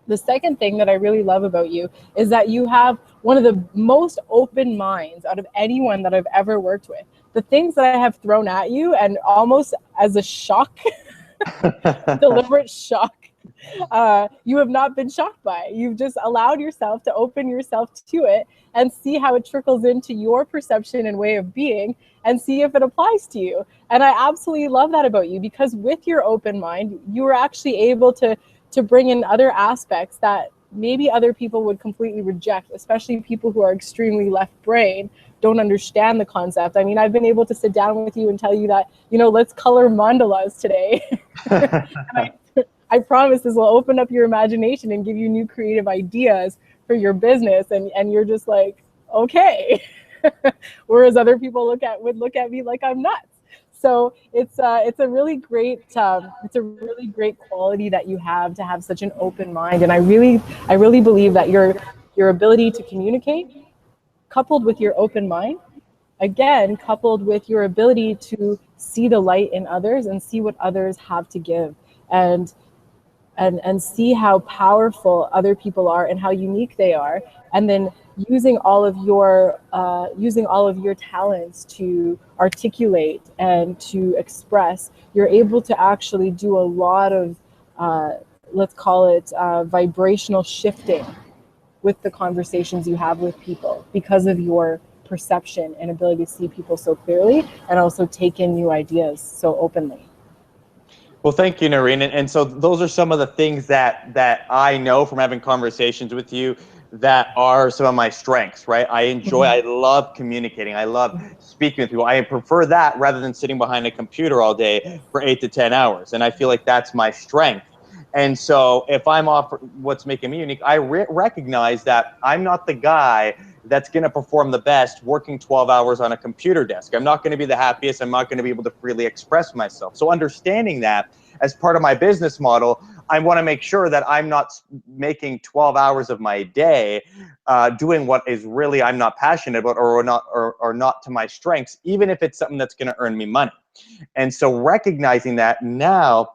The second thing that I really love about you is that you have one of the most open minds out of anyone that I've ever worked with. The things that I have thrown at you, and almost as a shock, deliberate shock, you have not been shocked by it. You've just allowed yourself to open yourself to it and see how it trickles into your perception and way of being, and see if it applies to you. And I absolutely love that about you, because with your open mind, you are actually able to bring in other aspects that maybe other people would completely reject, especially people who are extremely left brain, don't understand the concept. I mean, I've been able to sit down with you and tell you that, let's color mandalas today. And I promise this will open up your imagination and give you new creative ideas for your business. And you're just like, okay. Whereas other people would look at me like I'm nuts. So it's a really great quality that you have, to have such an open mind. And I really believe that your ability to communicate, coupled with your open mind, again, coupled with your ability to see the light in others and see what others have to give, and see how powerful other people are and how unique they are, and then using all of your talents to articulate and to express, you're able to actually do a lot of let's call it vibrational shifting with the conversations you have with people, because of your perception and ability to see people so clearly, and also take in new ideas so openly. Well, thank you, Noreen. And so those are some of the things that I know from having conversations with you. that are some of my strengths, right? I love communicating. I love speaking with people. I prefer that rather than sitting behind a computer all day for 8 to 10 hours. And I feel like that's my strength. And so if I'm off what's making me unique, I recognize that I'm not the guy that's going to perform the best working 12 hours on a computer desk. I'm not going to be the happiest. I'm not going to be able to freely express myself. So understanding that as part of my business model, I want to make sure that I'm not making 12 hours of my day doing what is really I'm not passionate about or not to my strengths, even if it's something that's going to earn me money. And so recognizing that now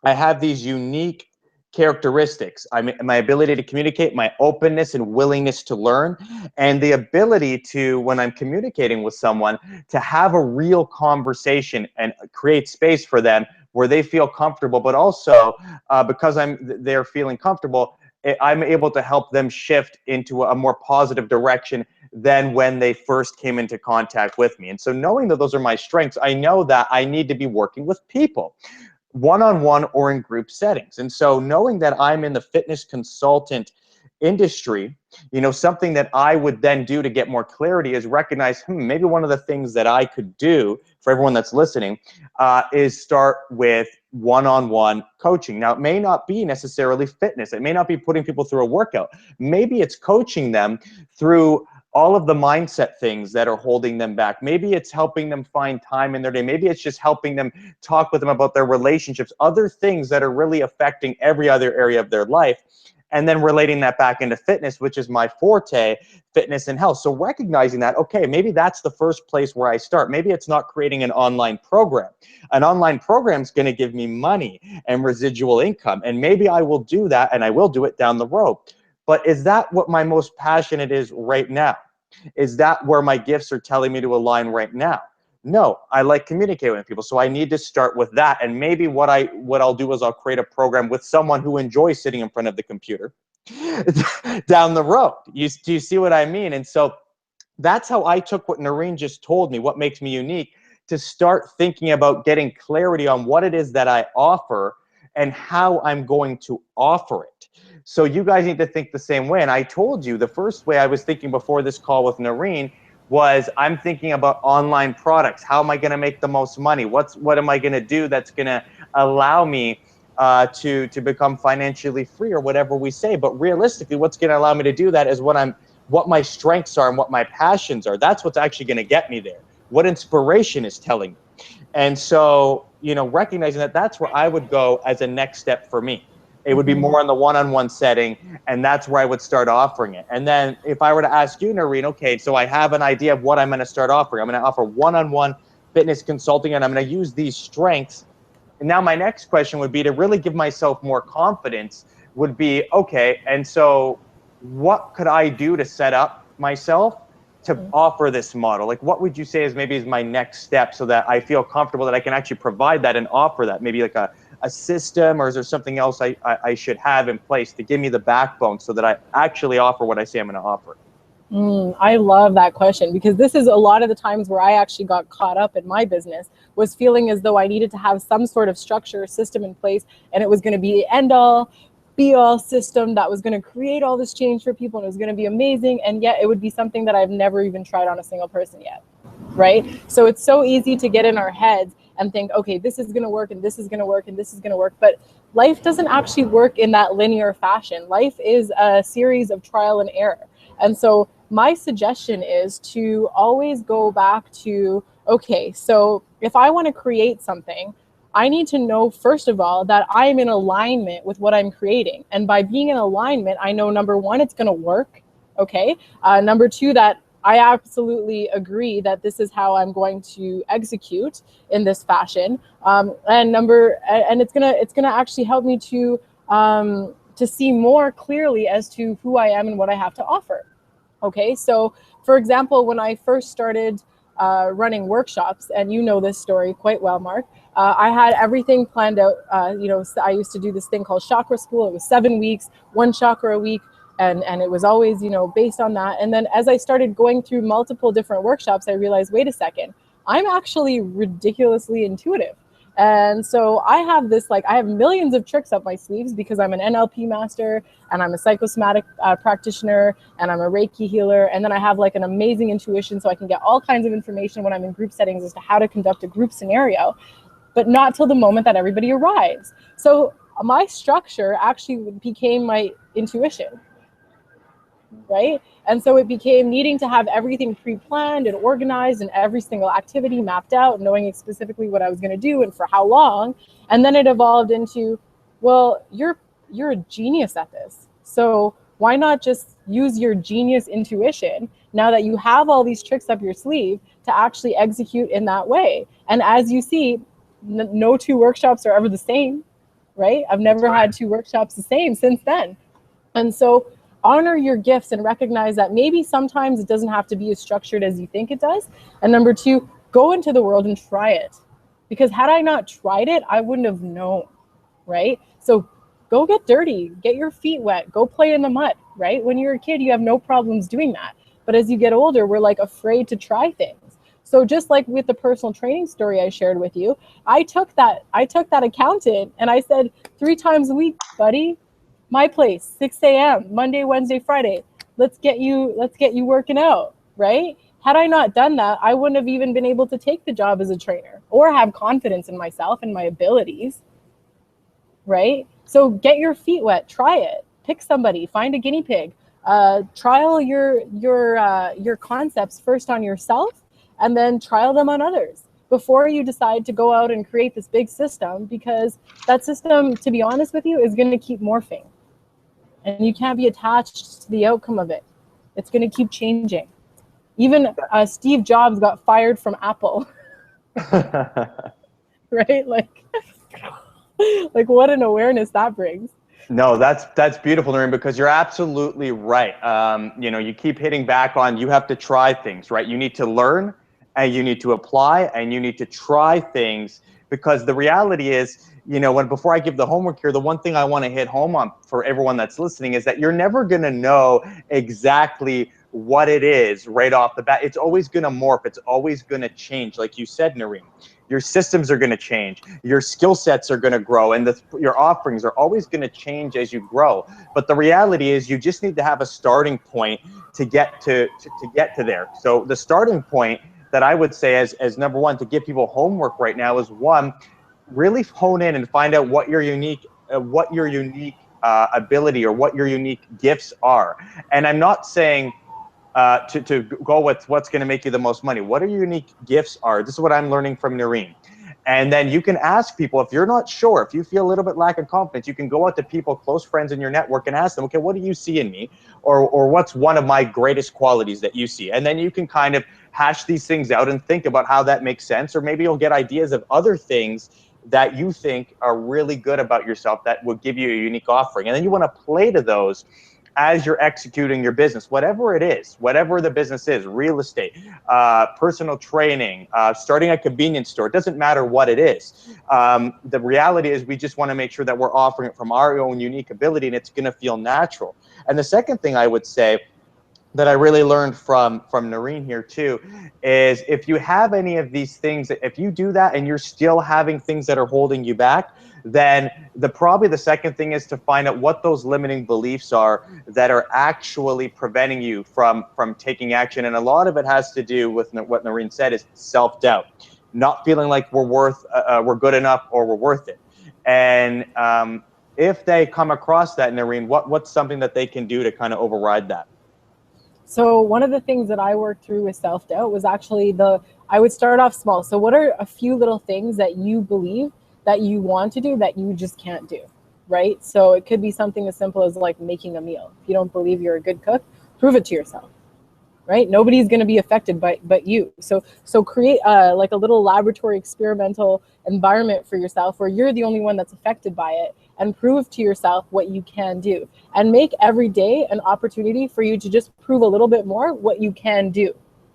I have these unique characteristics. My ability to communicate, my openness and willingness to learn, and the ability to, when I'm communicating with someone, to have a real conversation and create space for them where they feel comfortable, but also because they're feeling comfortable, I'm able to help them shift into a more positive direction than when they first came into contact with me. And so knowing that those are my strengths, I know that I need to be working with people, one-on-one or in group settings. And so knowing that I'm in the fitness consultant industry, something that I would then do to get more clarity is recognize, maybe one of the things that I could do for everyone that's listening is start with one-on-one coaching. Now, it may not be necessarily fitness. It may not be putting people through a workout. Maybe it's coaching them through all of the mindset things that are holding them back. Maybe it's helping them find time in their day. Maybe it's just helping them talk with them about their relationships, other things that are really affecting every other area of their life, and then relating that back into fitness, which is my forte, fitness and health. So recognizing that, okay, maybe that's the first place where I start. Maybe it's not creating an online program. An online program is going to give me money and residual income, and maybe I will do that, and I will do it down the road. But is that what my most passionate is right now? Is that where my gifts are telling me to align right now? No, I like communicating with people, so I need to start with that. And maybe what I'll do is I'll create a program with someone who enjoys sitting in front of the computer down the road. Do you see what I mean? And so that's how I took what Noreen just told me, what makes me unique, to start thinking about getting clarity on what it is that I offer and how I'm going to offer it. So you guys need to think the same way. And I told you the first way I was thinking before this call with Noreen was I'm thinking about online products. How am I going to make the most money? What am I going to do that's going to allow me to become financially free, or whatever we say? But realistically, what's going to allow me to do that is what my strengths are and what my passions are. That's what's actually going to get me there. What inspiration is telling me. And so, recognizing that, that's where I would go as a next step for me. It would be more in the one-on-one setting, and that's where I would start offering it. And then if I were to ask you, Noreen, okay, so I have an idea of what I'm going to start offering. I'm going to offer one-on-one fitness consulting, and I'm going to use these strengths. And now my next question would be, to really give myself more confidence, would be, okay, and so what could I do to set up myself to offer this model? Like, what would you say is my next step, so that I feel comfortable that I can actually provide that and offer that? Maybe like a system, or is there something else I should have in place to give me the backbone so that I actually offer what I say I'm going to offer? I love that question, because this is a lot of the times where I actually got caught up in my business, was feeling as though I needed to have some sort of structure or system in place, and it was going to be the end all be all system that was going to create all this change for people, and it was going to be amazing. And yet it would be something that I've never even tried on a single person yet. Right? So it's so easy to get in our heads and think, okay, this is going to work, and this is going to work, and this is going to work. But life doesn't actually work in that linear fashion. Life is a series of trial and error. And so my suggestion is to always go back to, okay, so if I want to create something, I need to know, first of all, that I'm in alignment with what I'm creating. And by being in alignment, I know, number one, it's going to work. Okay. Number two, that I absolutely agree that this is how I'm going to execute in this fashion. And it's gonna actually help me to see more clearly as to who I am and what I have to offer. Okay, so for example, when I first started running workshops, and you know this story quite well, Marc, I had everything planned out. I used to do this thing called chakra school. It was 7 weeks, 1 chakra a week. And it was always, based on that. And then as I started going through multiple different workshops, I realized, wait a second, I'm actually ridiculously intuitive. And so I have this, like, I have millions of tricks up my sleeves because I'm an NLP master and I'm a psychosomatic practitioner and I'm a Reiki healer. And then I have like an amazing intuition, so I can get all kinds of information when I'm in group settings as to how to conduct a group scenario, but not till the moment that everybody arrives. So my structure actually became my intuition, right? And so it became needing to have everything pre-planned and organized and every single activity mapped out, knowing specifically what I was going to do and for how long. And then it evolved into, well, you're a genius at this. So why not just use your genius intuition now that you have all these tricks up your sleeve to actually execute in that way? And as you see, no two workshops are ever the same, right? I've never had two workshops the same since then. And so honor your gifts and recognize that maybe sometimes it doesn't have to be as structured as you think it does. And number two, go into the world and try it. Because had I not tried it, I wouldn't have known, right? So go get dirty, get your feet wet, go play in the mud, right? When you're a kid, you have no problems doing that. But as you get older, we're like afraid to try things. So just like with the personal training story I shared with you, I took that accountant and I said, 3 times a week, buddy, my place, 6 a.m., Monday, Wednesday, Friday. Let's get you working out, right? Had I not done that, I wouldn't have even been able to take the job as a trainer or have confidence in myself and my abilities, right? So get your feet wet, try it, pick somebody, find a guinea pig, trial your concepts first on yourself and then trial them on others before you decide to go out and create this big system, because that system, to be honest with you, is going to keep morphing. And you can't be attached to the outcome of it. It's going to keep changing. Even Steve Jobs got fired from Apple, right? Like what an awareness that brings. No, that's beautiful, Noreen, because you're absolutely right. You keep hitting back on, you have to try things, right? You need to learn and you need to apply and you need to try things, because the reality is, before I give the homework here, the one thing I want to hit home on for everyone that's listening is that you're never going to know exactly what it is right off the bat. It's always going to morph. It's always going to change. Like you said, Noreen, your systems are going to change. Your skill sets are going to grow, and your offerings are always going to change as you grow. But the reality is you just need to have a starting point to get to get to there. So the starting point that I would say as number one to give people homework right now is, one, really hone in and find out what your unique ability or what your unique gifts are. And I'm not saying to go with what's going to make you the most money. What are your unique gifts are? This is what I'm learning from Noreen. And then you can ask people, if you're not sure, if you feel a little bit lack of confidence, you can go out to people, close friends in your network, and ask them, okay, what do you see in me? Or what's one of my greatest qualities that you see? And then you can kind of hash these things out and think about how that makes sense. Or maybe you'll get ideas of other things that you think are really good about yourself that will give you a unique offering. And then you want to play to those as you're executing your business, whatever it is, whatever the business is, real estate, personal training, starting a convenience store, it doesn't matter what it is. The reality is we just want to make sure that we're offering it from our own unique ability, and it's going to feel natural. And the second thing I would say that I really learned from Noreen here too, is if you have any of these things, if you do that and you're still having things that are holding you back, then probably the second thing is to find out what those limiting beliefs are that are actually preventing you from taking action. And a lot of it has to do with what Noreen said, is self-doubt, not feeling like we're good enough or we're worth it. And if they come across that, Noreen, what's something that they can do to kind of override that? So one of the things that I worked through with self-doubt was actually I would start off small. So what are a few little things that you believe that you want to do that you just can't do, right? So it could be something as simple as like making a meal. If you don't believe you're a good cook, prove it to yourself, right? Nobody's going to be affected but you. So create like a little laboratory experimental environment for yourself where you're the only one that's affected by it, and prove to yourself what you can do, and make every day an opportunity for you to just prove a little bit more what you can do.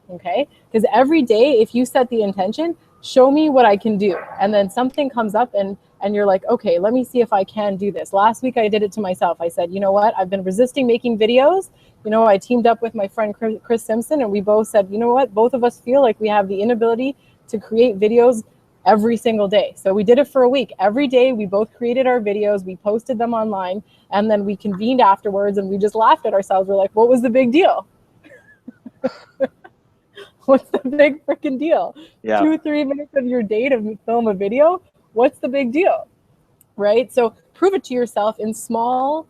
Okay? Because every day, if you set the intention, show me what I can do, and then something comes up and you're like, okay, let me see if I can do this. Last week I did it to myself. I said, you know what, I've been resisting making videos. I teamed up with my friend Chris Simpson, and we both said, you know what, both of us feel like we have the inability to create videos every single day. So we did it for a week. Every day we both created our videos, we posted them online, and then we convened afterwards and we just laughed at ourselves. We're like, what was the big deal? What's the big freaking deal? Yeah. 2-3 minutes of your day to film a video? What's the big deal? Right? So prove it to yourself in small,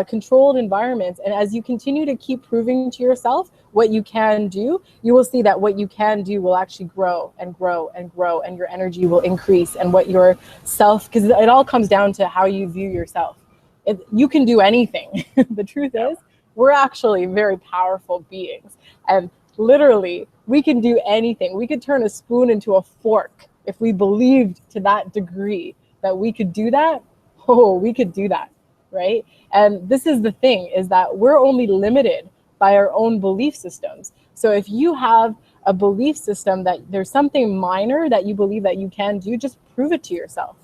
controlled environments. And as you continue to keep proving to yourself what you can do, you will see that what you can do will actually grow and grow and grow, and your energy will increase. And what your self, because it all comes down to how you view yourself. You can do anything. The truth is, we're actually very powerful beings. And literally, we can do anything. We could turn a spoon into a fork if we believed to that degree that we could do that. Oh, we could do that, right? And this is the thing, is that we're only limited by our own belief systems. So if you have a belief system that there's something minor that you believe that you can do, just prove it to yourself.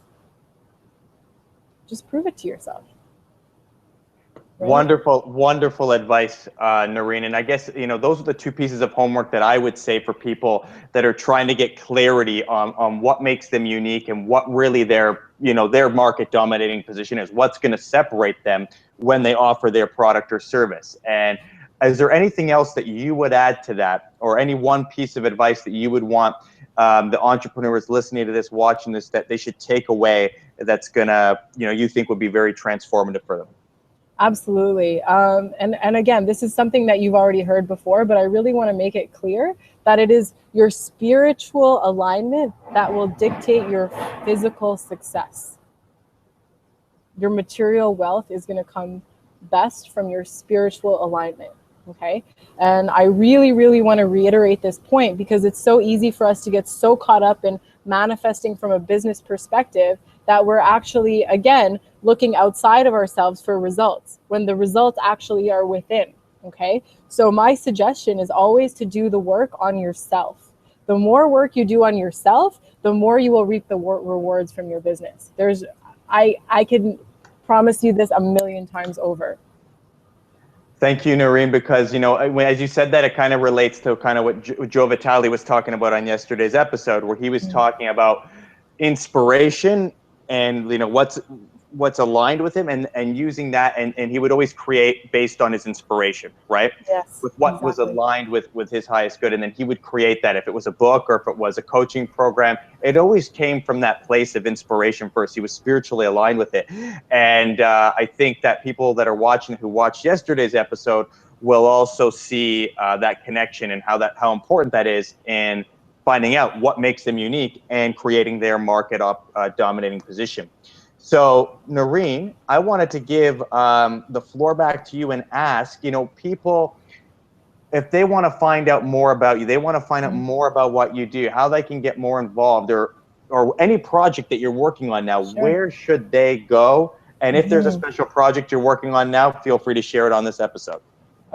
Just prove it to yourself. Right? Wonderful advice, Noreen. And I guess, those are the two pieces of homework that I would say for people that are trying to get clarity on what makes them unique and what really their market dominating position is, what's going to separate them when they offer their product or service. And is there anything else that you would add to that, or any one piece of advice that you would want the entrepreneurs listening to this, watching this, that they should take away that's going to, you think would be very transformative for them? Absolutely. And again, this is something that you've already heard before, but I really want to make it clear that it is your spiritual alignment that will dictate your physical success. Your material wealth is going to come best from your spiritual alignment. Okay. And I really, really want to reiterate this point, because it's so easy for us to get so caught up in manifesting from a business perspective that we're actually, again, looking outside of ourselves for results when the results actually are within. Okay. So my suggestion is always to do the work on yourself. The more work you do on yourself, the more you will reap the rewards from your business. I can promise you this 1,000,000 times over. Thank you, Noreen, because, as you said that, it kind of relates to kind of what Joe Vitale was talking about on yesterday's episode, where he was talking about inspiration and, what's aligned with him, and using that. And he would always create based on his inspiration, right? Yes. With what was aligned with his highest good. And then he would create that. If it was a book or if it was a coaching program, it always came from that place of inspiration first. He was spiritually aligned with it. And I think that people that are watching, who watched yesterday's episode, will also see that connection and how important that is in finding out what makes them unique and creating their market dominating position. So, Noreen, I wanted to give the floor back to you and ask, people, if they want to find out more about you, they want to find out more about what you do, how they can get more involved, or any project that you're working on now, where should they go? And if there's a special project you're working on now, feel free to share it on this episode.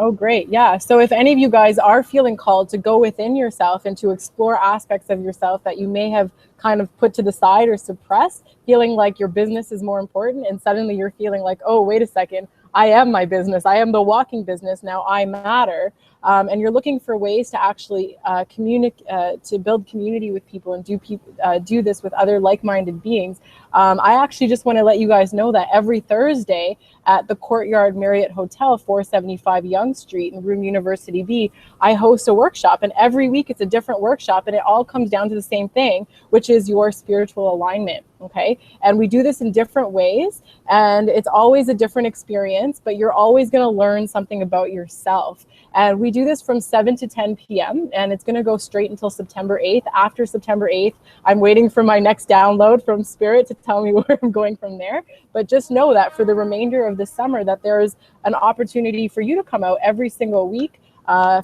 Oh, great. Yeah. So if any of you guys are feeling called to go within yourself and to explore aspects of yourself that you may have kind of put to the side or suppressed, feeling like your business is more important, and suddenly you're feeling like, oh, wait a second, I am my business. I am the walking business. Now I matter. And you're looking for ways to actually to build community with people and do this with other like-minded beings. I actually just want to let you guys know that every Thursday at the Courtyard Marriott Hotel, 475 Yonge Street in Room University B, I host a workshop, and every week it's a different workshop, and it all comes down to the same thing, which is your spiritual alignment. Okay. And we do this in different ways, and it's always a different experience, but you're always going to learn something about yourself. And we do this from 7 to 10 p.m. and it's going to go straight until September 8th. After September 8th, I'm waiting for my next download from Spirit to tell me where I'm going from there. But just know that for the remainder of the summer, that there is an opportunity for you to come out every single week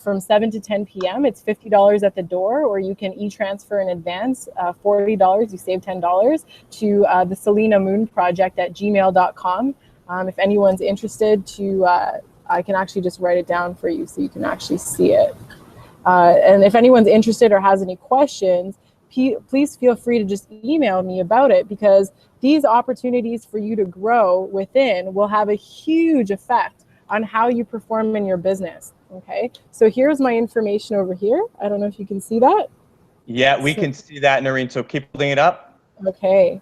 from 7 to 10 p.m. It's $50 at the door, or you can e-transfer in advance, $40, you save $10, to the Selena Moon Project at gmail.com. If anyone's interested I can actually just write it down for you so you can actually see it. And if anyone's interested or has any questions, please feel free to just email me about it, because these opportunities for you to grow within will have a huge effect on how you perform in your business. Okay, so here's my information over here. I don't know if you can see that. Yeah, we can see that, Noreen. So keep holding it up. Okay.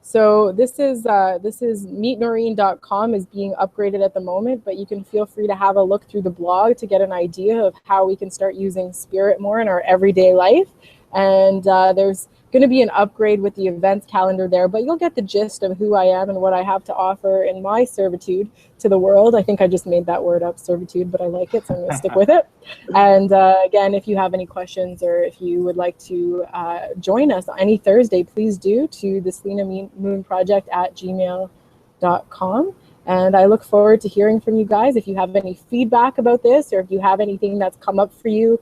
So this is meetnoreen.com is being upgraded at the moment, but you can feel free to have a look through the blog to get an idea of how we can start using spirit more in our everyday life. And there's going to be an upgrade with the events calendar there, but you'll get the gist of who I am and what I have to offer in my servitude to the world. I think I just made that word up, servitude, but I like it, so I'm going to stick with it. And again, if you have any questions or if you would like to join us any Thursday, please do to the Selena Moon Project at gmail.com. And I look forward to hearing from you guys. If you have any feedback about this, or if you have anything that's come up for you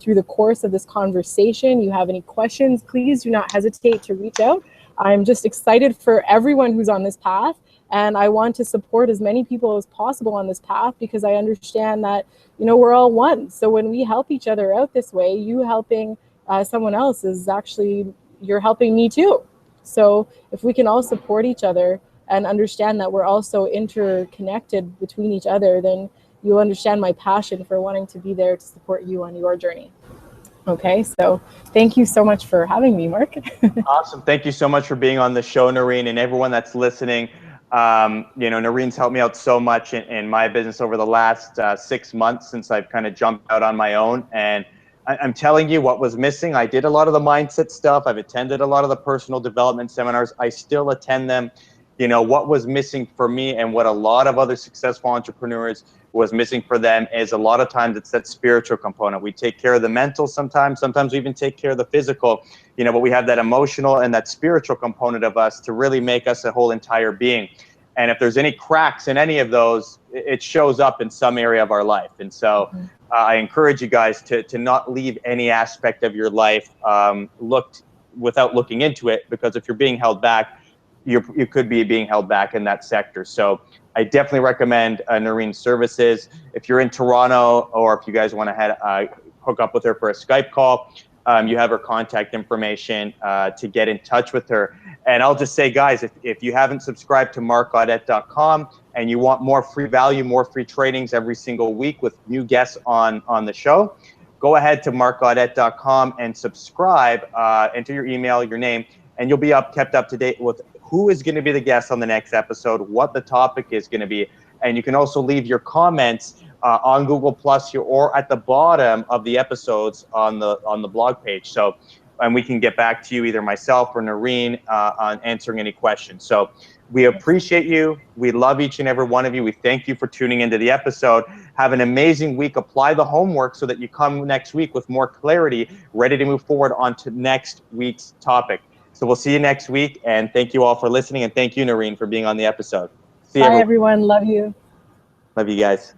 through the course of this conversation, you have any questions, please do not hesitate to reach out. I'm just excited for everyone who's on this path, and I want to support as many people as possible on this path because I understand that, you know, we're all one. So when we help each other out this way, you helping someone else is actually, you're helping me too. So if we can all support each other and understand that we're also interconnected between each other, then you'll understand my passion for wanting to be there to support you on your journey. Okay, so thank you so much for having me, Mark. Awesome. Thank you so much for being on the show, Noreen, and everyone that's listening. You know, Noreen's helped me out so much in my business over the last 6 months since I've kind of jumped out on my own. And I'm telling you what was missing. I did a lot of the mindset stuff. I've attended a lot of the personal development seminars. I still attend them. You know, what was missing for me and what a lot of other successful entrepreneurs was missing for them is a lot of times it's that spiritual component. We take care of the mental sometimes we even take care of the physical, you know, but we have that emotional and that spiritual component of us to really make us a whole entire being. And if there's any cracks in any of those, it shows up in some area of our life. And so I encourage you guys to not leave any aspect of your life looked without looking into it, because if you're being held back, you could be being held back in that sector. So I definitely recommend Noreen's services. If you're in Toronto, or if you guys want to hook up with her for a Skype call, you have her contact information to get in touch with her. And I'll just say, guys, if you haven't subscribed to marcgaudett.com and you want more free value, more free trainings every single week with new guests on the show, go ahead to marcgaudett.com and subscribe, enter your email, your name, and you'll be kept up to date with who is going to be the guest on the next episode, what the topic is going to be. And you can also leave your comments on Google Plus or at the bottom of the episodes on the blog page. So, and we can get back to you, either myself or Noreen, on answering any questions. So we appreciate you. We love each and every one of you. We thank you for tuning into the episode. Have an amazing week. Apply the homework so that you come next week with more clarity, ready to move forward on to next week's topic. So we'll see you next week, and thank you all for listening, and thank you, Noreen, for being on the episode. See you, Bye, everyone. Love you. Love you guys.